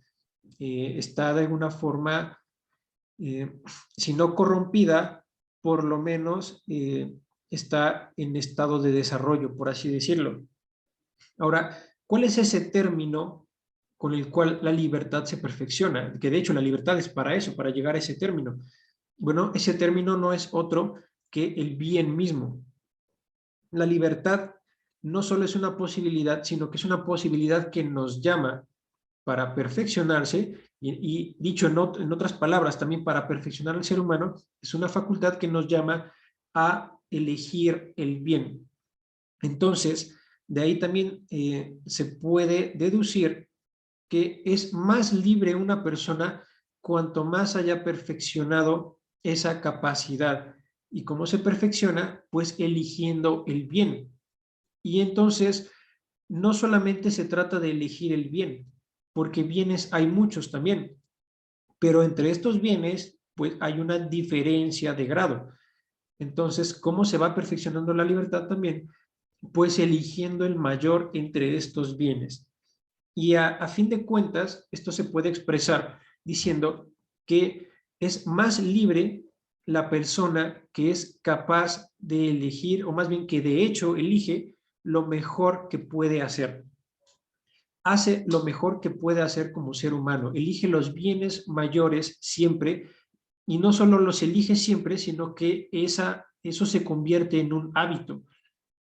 está de alguna forma, si no corrompida, por lo menos está en estado de desarrollo, por así decirlo. Ahora, ¿cuál es ese término con el cual la libertad se perfecciona? Que de hecho la libertad es para eso, para llegar a ese término. Bueno, ese término no es otro que el bien mismo. La libertad no solo es una posibilidad, sino que es una posibilidad que nos llama para perfeccionarse, y dicho en otras palabras, también para perfeccionar al ser humano, es una facultad que nos llama a elegir el bien. Entonces, de ahí también se puede deducir que es más libre una persona cuanto más haya perfeccionado esa capacidad. ¿Y cómo se perfecciona? Pues eligiendo el bien. Y entonces, no solamente se trata de elegir el bien, porque bienes hay muchos también, pero entre estos bienes, pues hay una diferencia de grado. Entonces, ¿cómo se va perfeccionando la libertad también? Pues eligiendo el mayor entre estos bienes. Y a fin de cuentas, esto se puede expresar diciendo que es más libre la persona que es capaz de elegir, o más bien que de hecho elige lo mejor que puede hacer. Hace lo mejor que puede hacer como ser humano, elige los bienes mayores siempre, y no solo los elige siempre, sino que eso se convierte en un hábito,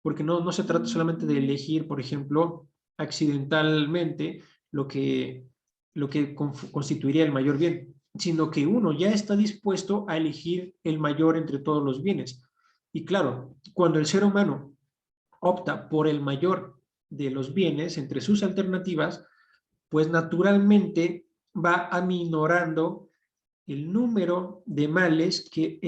porque no se trata solamente de elegir, por ejemplo, accidentalmente lo que constituiría el mayor bien, sino que uno ya está dispuesto a elegir el mayor entre todos los bienes. Y claro, cuando el ser humano opta por el mayor de los bienes entre sus alternativas, pues naturalmente va aminorando el número de males que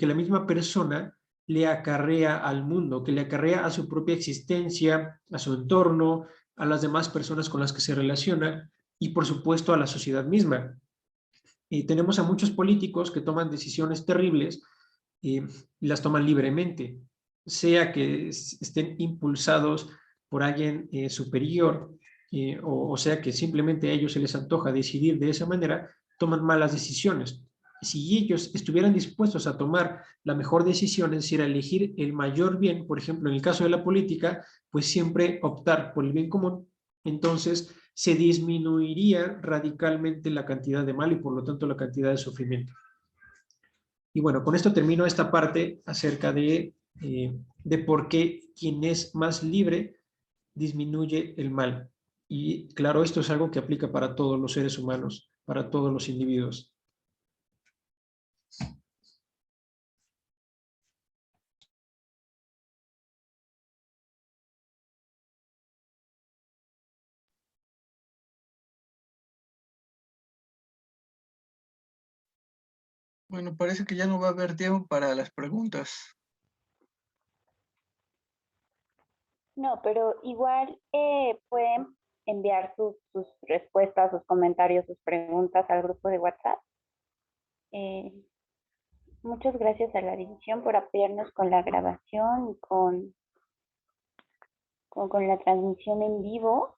la misma persona le acarrea al mundo, que le acarrea a su propia existencia, a su entorno, a las demás personas con las que se relaciona y por supuesto a la sociedad misma. Y tenemos a muchos políticos que toman decisiones terribles y las toman libremente, sea que estén impulsados por alguien superior o sea que simplemente a ellos se les antoja decidir de esa manera, toman malas decisiones. si ellos estuvieran dispuestos a tomar la mejor decisión, es decir, a elegir el mayor bien, por ejemplo, en el caso de la política, pues siempre optar por el bien común, entonces se disminuiría radicalmente la cantidad de mal y por lo tanto la cantidad de sufrimiento. Y bueno, con esto termino esta parte acerca de por qué quien es más libre disminuye el mal. Y claro, esto es algo que aplica para todos los seres humanos, para todos los individuos. Bueno, parece que ya no va a haber tiempo para las preguntas. No, pero igual pueden enviar sus respuestas, sus comentarios, sus preguntas al grupo de WhatsApp. Eh, Muchas gracias a la división por apoyarnos con la grabación y con la transmisión en vivo.